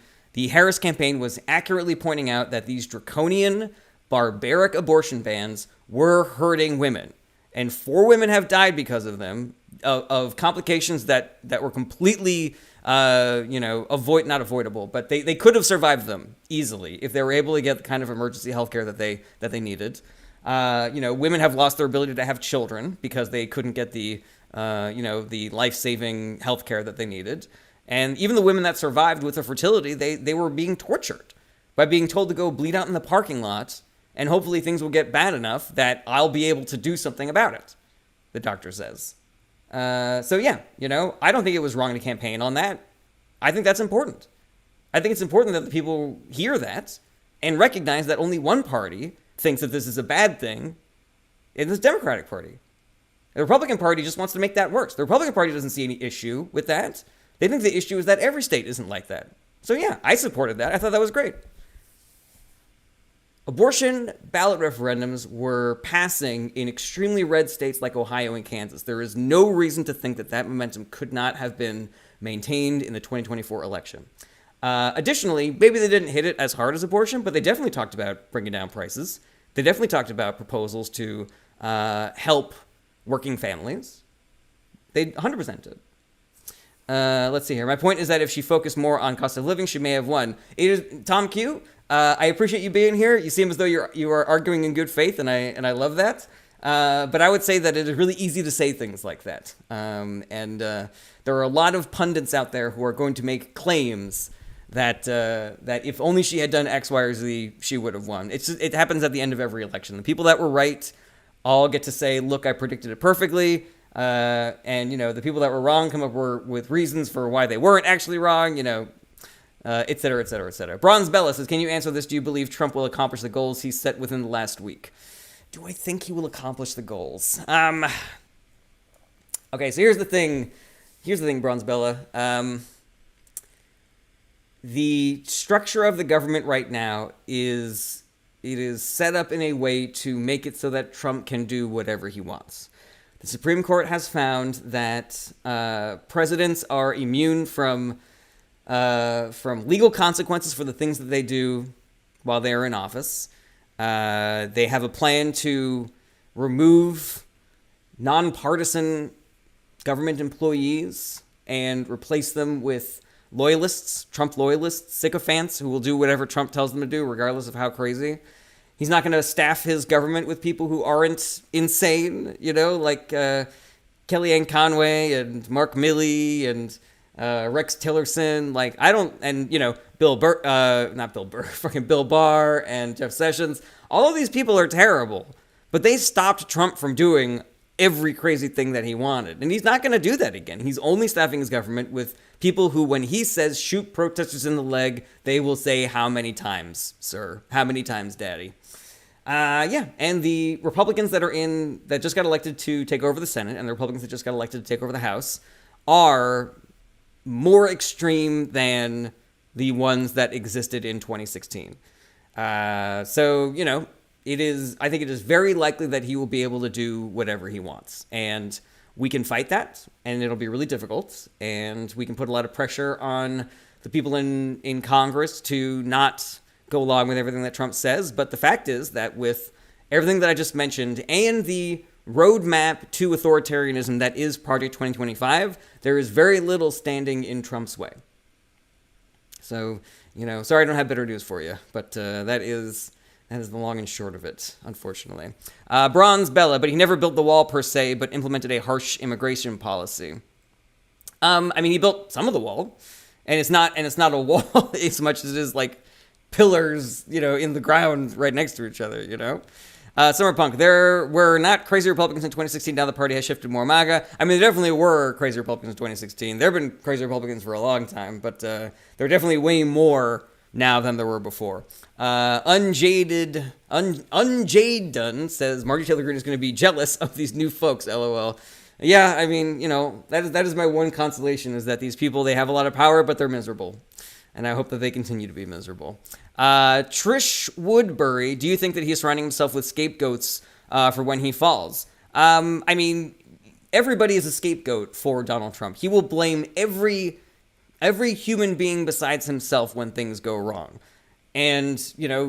Harris campaign was accurately pointing out that these draconian, barbaric abortion bans were hurting women. And 4 women have died because of them, of complications that were completely, not avoidable, but they could have survived them easily if they were able to get the kind of emergency health care that they needed. Women have lost their ability to have children because they couldn't get the life-saving health care that they needed. And even the women that survived with their fertility, they were being tortured by being told to go bleed out in the parking lot. And hopefully things will get bad enough that I'll be able to do something about it, the doctor says. I don't think it was wrong to campaign on that. I think that's important. I think it's important that the people hear that and recognize that only one party thinks that this is a bad thing, in this Democratic Party. The Republican Party just wants to make that worse. The Republican Party doesn't see any issue with that. They think the issue is that every state isn't like that. So yeah, I supported that. I thought that was great. Abortion ballot referendums were passing in extremely red states like Ohio and Kansas. There is no reason to think that momentum could not have been maintained in the 2024 election. Additionally, maybe they didn't hit it as hard as abortion, but they definitely talked about bringing down prices. They definitely talked about proposals to help working families. They 100% did. Let's see here. My point is that if she focused more on cost of living, she may have won. Tom Q, I appreciate you being here. You seem as though you are arguing in good faith, and I love that. But I would say that it is really easy to say things like that. There are a lot of pundits out there who are going to make claims that if only she had done X, Y, or Z, she would have won. It happens at the end of every election. The people that were right all get to say, look, I predicted it perfectly. The people that were wrong come up with reasons for why they weren't actually wrong, et cetera, et cetera, et cetera. Bronze Bella says, can you answer this? Do you believe Trump will accomplish the goals he set within the last week? Do I think he will accomplish the goals? Okay, so here's the thing. Bronze Bella. The structure of the government right now is set up in a way to make it so that Trump can do whatever he wants. The Supreme Court has found that presidents are immune from legal consequences for the things that they do while they are in office. They have a plan to remove nonpartisan government employees and replace them with loyalists, Trump loyalists, sycophants who will do whatever Trump tells them to do, regardless of how crazy. He's not going to staff his government with people who aren't insane, like Kellyanne Conway and Mark Milley and Rex Tillerson. Bill Burr, fucking Bill Barr and Jeff Sessions. All of these people are terrible, but they stopped Trump from doing every crazy thing that he wanted. And he's not going to do that again. He's only staffing his government with people who, when he says shoot protesters in the leg, they will say, how many times, sir? How many times, daddy? And the Republicans that just got elected to take over the Senate and the Republicans that just got elected to take over the House are more extreme than the ones that existed in 2016. I think it is very likely that he will be able to do whatever he wants. And we can fight that, and it'll be really difficult. And we can put a lot of pressure on the people in Congress to not go along with everything that Trump says. But the fact is that with everything that I just mentioned and the roadmap to authoritarianism that is Project 2025, there is very little standing in Trump's way. So, sorry I don't have better news for you, but that is the long and short of it, unfortunately. Bronze Bella, but he never built the wall per se, but implemented a harsh immigration policy. He built some of the wall, and it's not a wall as much as it is like pillars, in the ground right next to each other, Summerpunk, there were not crazy Republicans in 2016. Now the party has shifted more MAGA. There definitely were crazy Republicans in 2016. There have been crazy Republicans for a long time, but there are definitely way more now than there were before. Unjaded Dunn says Marjorie Taylor Greene is going to be jealous of these new folks. LOL. Yeah, that is my one consolation, is that these people, they have a lot of power, but they're miserable. And I hope that they continue to be miserable. Trish Woodbury, do you think that he's surrounding himself with scapegoats for when he falls? Everybody is a scapegoat for Donald Trump. He will blame every human being besides himself when things go wrong. And,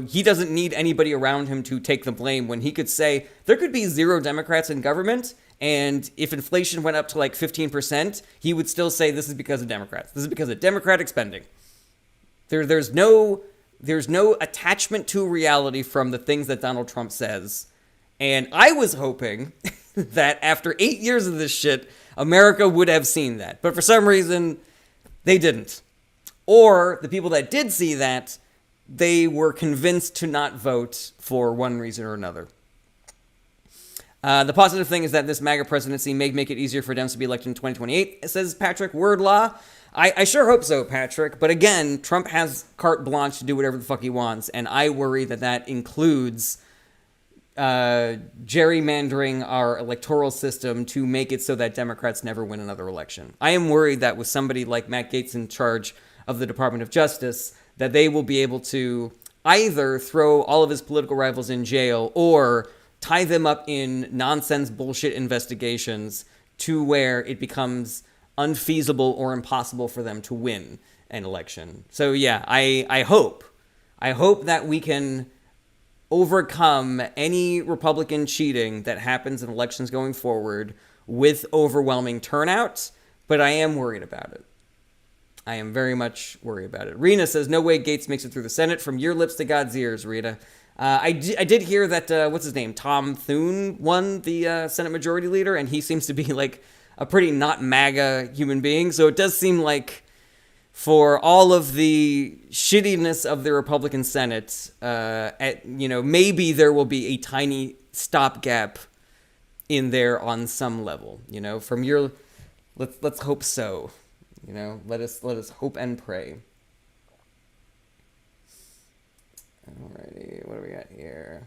he doesn't need anybody around him to take the blame when he could say there could be 0 Democrats in government, and if inflation went up to like 15%, he would still say this is because of Democrats. This is because of Democratic spending. There's no attachment to reality from the things that Donald Trump says. And I was hoping that after 8 years of this shit, America would have seen that. But for some reason, they didn't. Or the people that did see that, they were convinced to not vote for one reason or another. The positive thing is that this MAGA presidency may make it easier for Dems to be elected in 2028, says Patrick Wordlaw. I sure hope so, Patrick. But again, Trump has carte blanche to do whatever the fuck he wants, and I worry that includes gerrymandering our electoral system to make it so that Democrats never win another election. I am worried that with somebody like Matt Gaetz in charge of the Department of Justice, that they will be able to either throw all of his political rivals in jail or tie them up in nonsense bullshit investigations to where it becomes unfeasible or impossible for them to win an election. So yeah, I hope that we can overcome any Republican cheating that happens in elections going forward with overwhelming turnout, but I am worried about it. I am very much worried about it. Rena says, no way Gaetz makes it through the Senate. From your lips to God's ears, Rita. I did hear that, what's his name? Tom Thune won the Senate Majority Leader, and he seems to be like a pretty not MAGA human being. So it does seem like for all of the shittiness of the Republican Senate, maybe there will be a tiny stopgap in there on some level. From your, let's hope so. Let us hope and pray. Alrighty, what do we got here?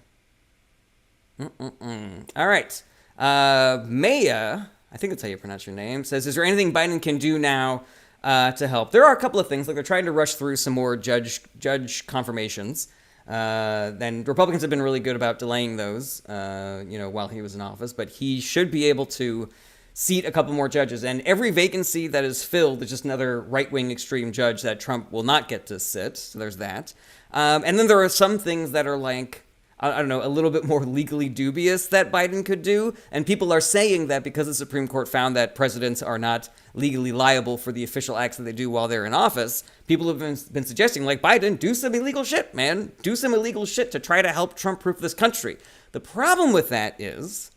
All right. Maya, I think that's how you pronounce your name, says, is there anything Biden can do now to help? There are a couple of things. Like, they're trying to rush through some more judge confirmations. Then Republicans have been really good about delaying those, while he was in office. But he should be able to seat a couple more judges. And every vacancy that is filled is just another right-wing extreme judge that Trump will not get to sit. So there's that. And then there are some things that are like, I don't know, a little bit more legally dubious that Biden could do. And people are saying that because the Supreme Court found that presidents are not legally liable for the official acts that they do while they're in office, people have been suggesting, like, Biden, do some illegal shit, man. Do some illegal shit to try to help Trump-proof this country. The problem with that is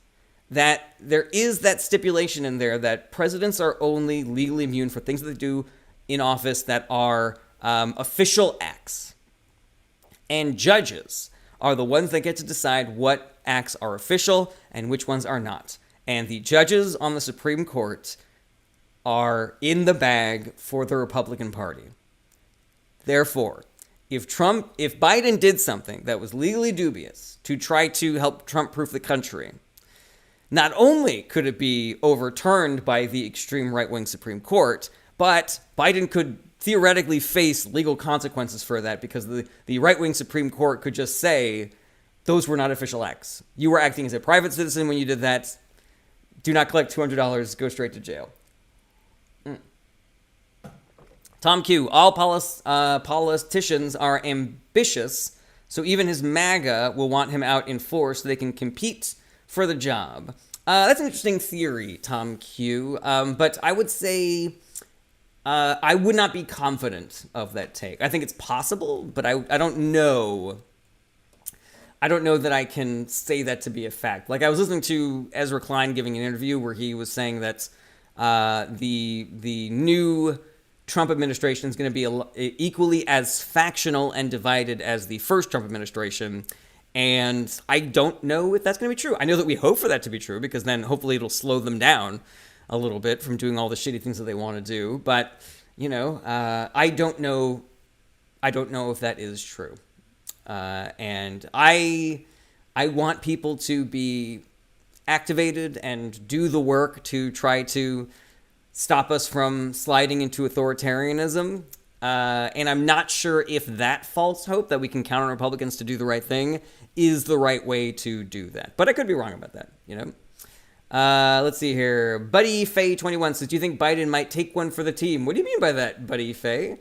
that there is that stipulation in there that presidents are only legally immune for things that they do in office that are official acts. And judges are the ones that get to decide what acts are official and which ones are not. And the judges on the Supreme Court are in the bag for the Republican Party. Therefore, if Biden did something that was legally dubious to try to help Trump-proof the country, not only could it be overturned by the extreme right-wing Supreme Court, but Biden could theoretically face legal consequences for that, because the right-wing Supreme Court could just say, those were not official acts. You were acting as a private citizen when you did that. Do not collect $200, go straight to jail. Tom Q. All politicians are ambitious, so even his MAGA will want him out in force so they can compete for the job. That's an interesting theory, Tom Q. But I would say I would not be confident of that take. I think it's possible, but I don't know. I don't know that I can say that to be a fact. Like, I was listening to Ezra Klein giving an interview where he was saying that the new Trump administration is going to be equally as factional and divided as the first Trump administration. And I don't know if that's going to be true. I know that we hope for that to be true because then hopefully it'll slow them down a little bit from doing all the shitty things that they want to do. But, I don't know. I don't know if that is true. And I want people to be activated and do the work to try to stop us from sliding into authoritarianism. And I'm not sure if that false hope that we can count on Republicans to do the right thing is the right way to do that. But I could be wrong about that, Let's see here. Buddy Faye 21 says, do you think Biden might take one for the team? What do you mean by that, Buddy Faye?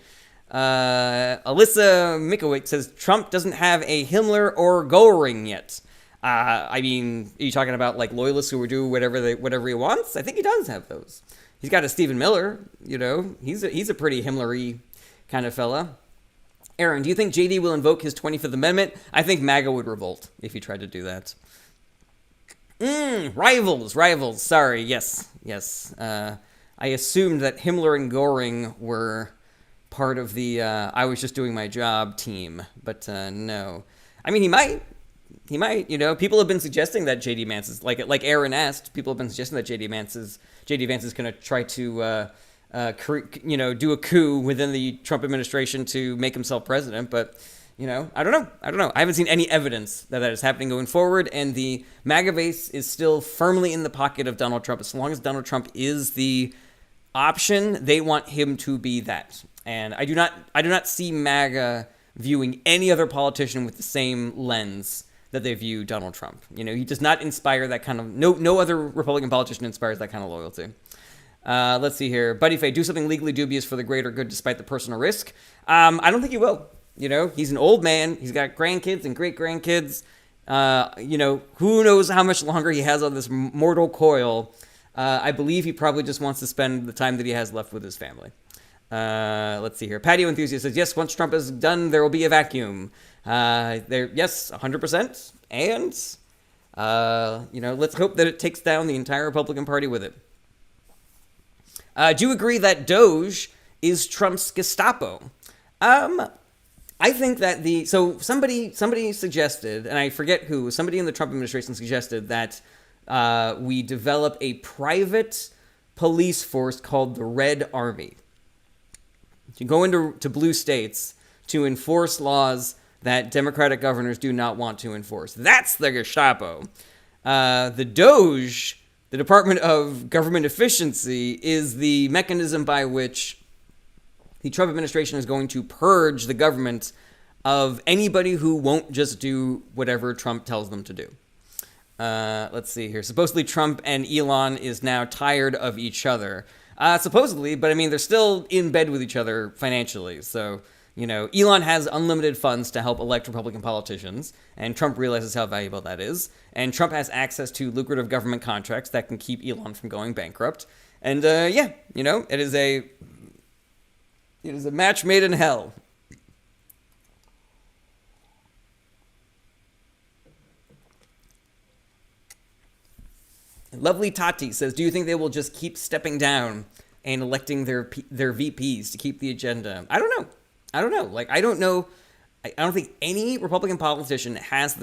Alyssa Mikowicz says, Trump doesn't have a Himmler or Goering yet. Are you talking about like loyalists who would do whatever he wants? I think he does have those. He's got a Stephen Miller, he's a pretty Himmler-y kind of fella. Aaron, do you think JD will invoke his 25th Amendment? I think MAGA would revolt if he tried to do that. Rivals. Sorry, yes. I assumed that Himmler and Goring were part of the I was just doing my job team, but no. I mean, he might. People have been suggesting that JD Vance is, like Aaron asked, people have been suggesting that JD Vance is going to try to do a coup within the Trump administration to make himself president, but I don't know. I haven't seen any evidence that is happening going forward, and the MAGA base is still firmly in the pocket of Donald Trump. As long as Donald Trump is the option, they want him to be that. And I do not see MAGA viewing any other politician with the same lens that they view Donald Trump. He does not inspire that kind of, no other Republican politician inspires that kind of loyalty. Let's see here. Buddy Faye, do something legally dubious for the greater good despite the personal risk. I don't think he will. He's an old man. He's got grandkids and great-grandkids. Who knows how much longer he has on this mortal coil. I believe he probably just wants to spend the time that he has left with his family. Let's see here. Patio Enthusiast says, yes, once Trump is done, there will be a vacuum. Yes, 100%. And, let's hope that it takes down the entire Republican Party with it. Do you agree that Doge is Trump's Gestapo? I think that somebody suggested, and I forget who, somebody in the Trump administration suggested that we develop a private police force called the Red Army. You go into blue states to enforce laws that Democratic governors do not want to enforce. That's the Gestapo. The Doge, the Department of Government Efficiency, is the mechanism by which the Trump administration is going to purge the government of anybody who won't just do whatever Trump tells them to do. Let's see here. Supposedly Trump and Elon is now tired of each other. Supposedly, but they're still in bed with each other financially. So, Elon has unlimited funds to help elect Republican politicians, and Trump realizes how valuable that is. And Trump has access to lucrative government contracts that can keep Elon from going bankrupt. And, it is a match made in hell. Lovely Tati says, do you think they will just keep stepping down and electing their VPs to keep the agenda? I don't know. I don't know. I don't think any Republican politician has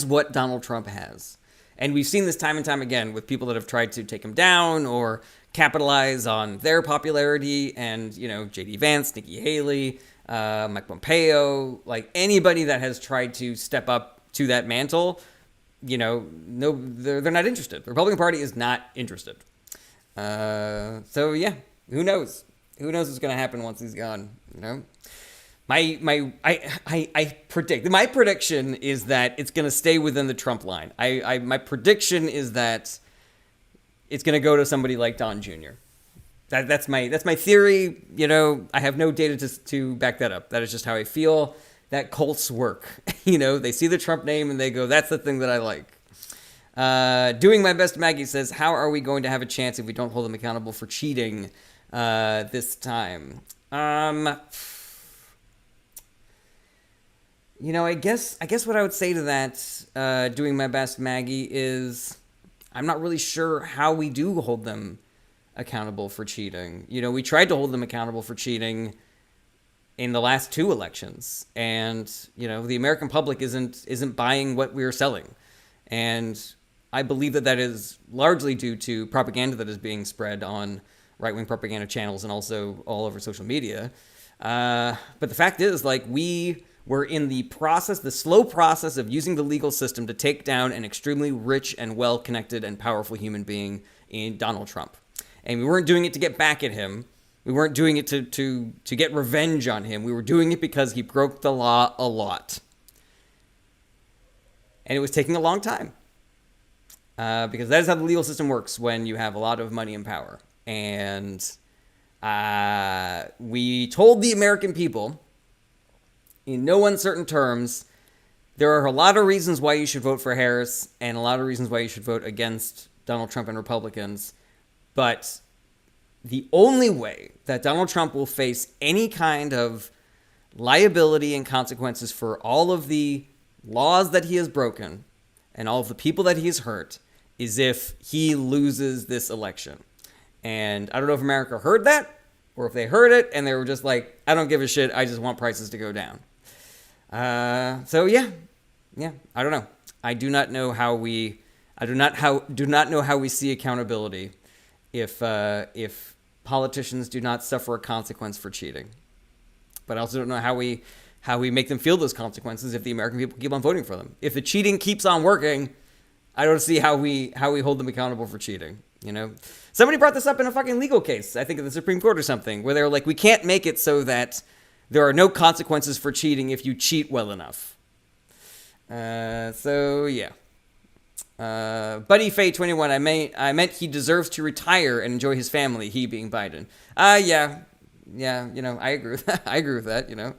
what Donald Trump has. And we've seen this time and time again with people that have tried to take him down or capitalize on their popularity. And, J.D. Vance, Nikki Haley, Mike Pompeo, anybody that has tried to step up to that mantle, no, they're not interested. The Republican Party is not interested. So yeah, who knows? Who knows what's going to happen once he's gone? I predict. My prediction is that it's going to stay within the Trump line. My prediction is that it's going to go to somebody like Don Jr. That's my theory. You know, I have no data to back that up. That is just how I feel that cults work. You know, they see the Trump name and they go, that's the thing that I like. Doing my best, Maggie says, how are we going to have a chance if we don't hold them accountable for cheating this time? You know, I guess what I would say to that, doing my best, Maggie, is I'm not really sure how we do hold them accountable for cheating. You know, we tried to hold them accountable for cheating in the last 2 elections, and you know, the American public isn't buying what we are selling, and I believe that is largely due to propaganda that is being spread on right-wing propaganda channels and also all over social media. But the fact is, like, we were in the slow process of using the legal system to take down an extremely rich and well-connected and powerful human being in Donald Trump. And we weren't doing it to get back at him. We weren't doing it to get revenge on him. We were doing it because he broke the law a lot. And it was taking a long time. Because that is how the legal system works when you have a lot of money and power. And we told the American people, in no uncertain terms, there are a lot of reasons why you should vote for Harris and a lot of reasons why you should vote against Donald Trump and Republicans. But the only way that Donald Trump will face any kind of liability and consequences for all of the laws that he has broken and all of the people that he has hurt is if he loses this election. And I don't know if America heard that or if they heard it and they were just like, I don't give a shit. I just want prices to go down. So yeah, I don't know. I do not know how we see accountability if politicians do not suffer a consequence for cheating. But I also don't know how we make them feel those consequences if the American people keep on voting for them. If the cheating keeps on working, I don't see how we hold them accountable for cheating. You know, somebody brought this up in a fucking legal case, I think at the Supreme Court or something, where they were like, we can't make it so that there are no consequences for cheating if you cheat well enough. So yeah. Buddy Faye 21. I meant he deserves to retire and enjoy his family. He being Biden. Yeah. You know, I agree with that. I agree with that. You know,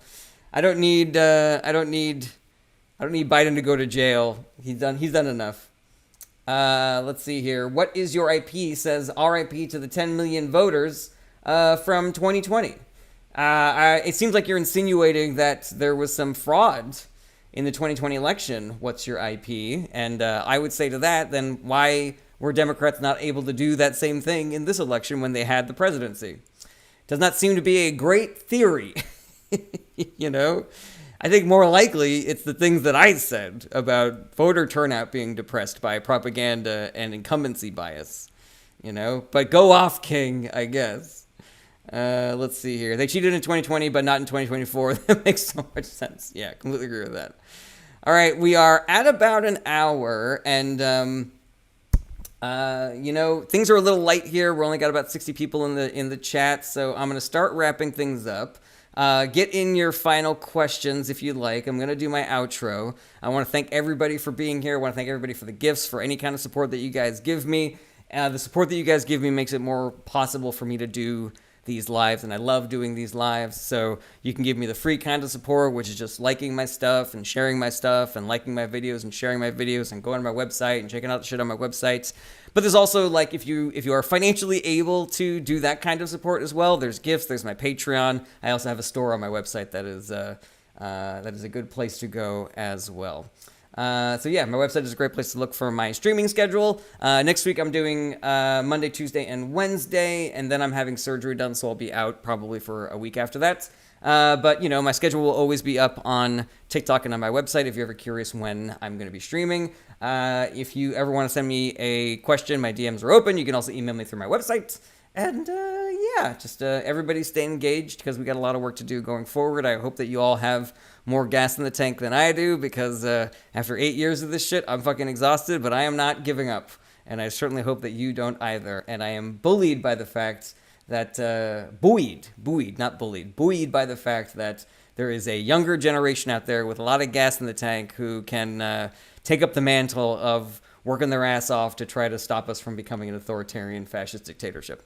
I don't need Biden to go to jail. He's done enough. Let's see here. What is your IP? Says RIP to the 10 million voters from 2020. It seems like you're insinuating that there was some fraud in the 2020 election. What's your IP? And I would say to that, then why were Democrats not able to do that same thing in this election when they had the presidency? Does not seem to be a great theory. You know, I think more likely it's the things that I said about voter turnout being depressed by propaganda and incumbency bias. You know, but go off, King, I guess. Let's see here. They cheated in 2020, but not in 2024. That makes so much sense. Yeah, completely agree with that. All right, we are at about an hour, and you know, things are a little light here. We're only got about 60 people in the chat, so I'm going to start wrapping things up. Get in your final questions if you'd like. I'm going to do my outro. I want to thank everybody for being here. I want to thank everybody for the gifts, for any kind of support that you guys give me. The support that you guys give me makes it more possible for me to do these lives, and I love doing these lives. So you can give me the free kind of support, which is just liking my stuff and sharing my stuff and liking my videos and sharing my videos and going to my website and checking out the shit on my websites. But there's also, like, if you are financially able to do that kind of support as well, there's gifts, there's my Patreon. I also have a store on my website that is a good place to go as well. So yeah, my website is a great place to look for my streaming schedule. Next week I'm doing Monday, Tuesday, and Wednesday, and then I'm having surgery done, so I'll be out probably for a week after that. But, you know, my schedule will always be up on TikTok and on my website if you're ever curious when I'm going to be streaming. If you ever want to send me a question, my DMs are open. You can also email me through my website. And, yeah, just everybody stay engaged because we got a lot of work to do going forward. I hope that you all have more gas in the tank than I do because after 8 years of this shit, I'm fucking exhausted, but I am not giving up. And I certainly hope that you don't either. And I am bullied by the fact that, buoyed by the fact that there is a younger generation out there with a lot of gas in the tank who can take up the mantle of working their ass off to try to stop us from becoming an authoritarian fascist dictatorship.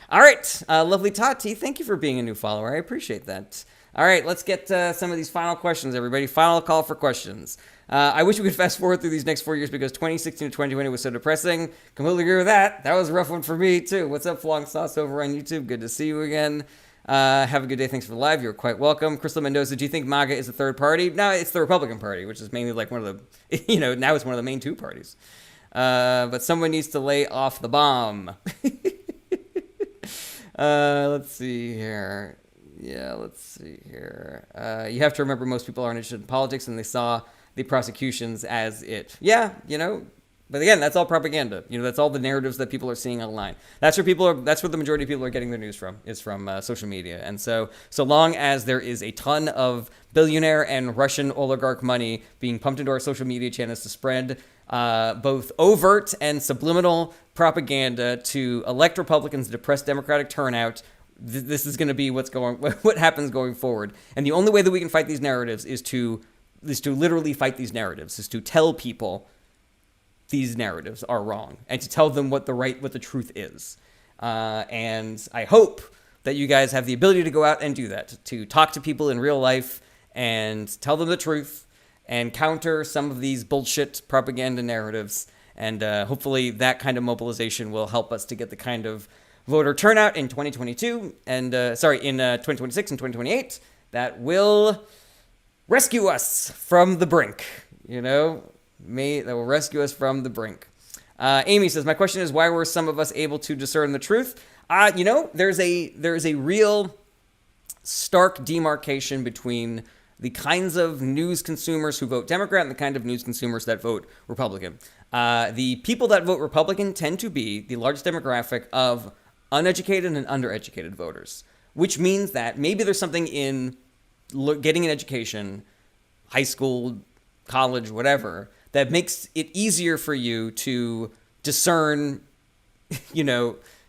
All right, lovely Tati, thank you for being a new follower. I appreciate that. All right, let's get some of these final questions, everybody. Final call for questions. I wish we could fast forward through these next 4 years because 2016 to 2020 was so depressing. Completely agree with that. That was a rough one for me, too. What's up, Flong Sauce over on YouTube? Good to see you again. Have a good day. Thanks for the live. You're quite welcome. Crystal Mendoza, do you think MAGA is a third party? No, it's the Republican Party, which is mainly like one of the, now it's one of the main two parties. But someone needs to lay off the bomb. Let's see here. Yeah, let's see here. You have to remember most people aren't interested in politics and they saw the prosecutions as it. Yeah, but again, that's all propaganda. That's all the narratives that people are seeing online. That's where the majority of people are getting their news from, is from social media. And so long as there is a ton of billionaire and Russian oligarch money being pumped into our social media channels to spread both overt and subliminal propaganda to elect Republicans, depress Democratic turnout, this is going to be what happens going forward. And the only way that we can fight these narratives is to literally fight these narratives, is to tell people these narratives are wrong and to tell them what the truth is. And I hope that you guys have the ability to go out and do that, to talk to people in real life and tell them the truth and counter some of these bullshit propaganda narratives. And hopefully that kind of mobilization will help us to get the kind of voter turnout in 2022 and in 2026 and 2028 that will rescue us from the brink. That will rescue us from the brink. Amy says, my question is, why were some of us able to discern the truth? There's a real stark demarcation between the kinds of news consumers who vote Democrat and the kind of news consumers that vote Republican. The people that vote Republican tend to be the largest demographic of uneducated and undereducated voters, which means that maybe there's something in getting an education, high school, college, whatever, that makes it easier for you to discern,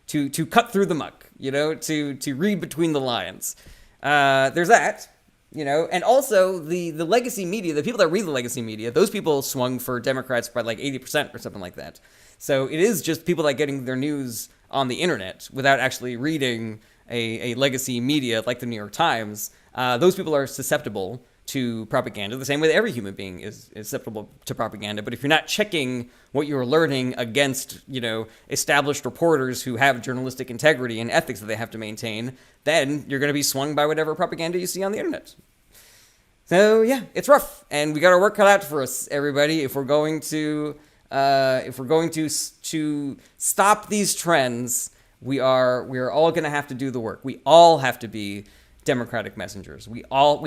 to cut through the muck, to read between the lines. There's that, and also the legacy media, the people that read the legacy media, those people swung for Democrats by like 80% or something like that. So it is just people that are getting their news on the internet without actually reading a legacy media like the New York Times. Those people are susceptible to propaganda the same way that every human being is susceptible to propaganda. But if you're not checking what you're learning against, established reporters who have journalistic integrity and ethics that they have to maintain, then you're going to be swung by whatever propaganda you see on the internet. So yeah, it's rough, and we got our work cut out for us, everybody. If we're going to stop these trends, we are all going to have to do the work. We all have to be Democratic messengers. We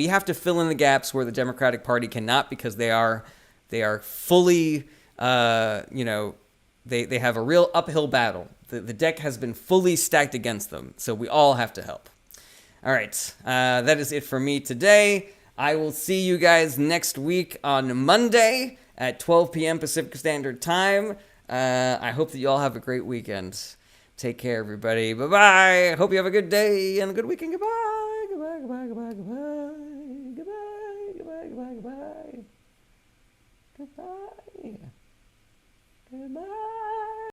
have to fill in the gaps where the Democratic Party cannot, because they are fully, they have a real uphill battle. The deck has been fully stacked against them. So we all have to help. All right. That is it for me today. I will see you guys next week on Monday at 12 p.m. Pacific Standard Time. I hope that you all have a great weekend. Take care, everybody. Bye-bye. Hope you have a good day and a good weekend. Goodbye. Goodbye, goodbye, goodbye, goodbye.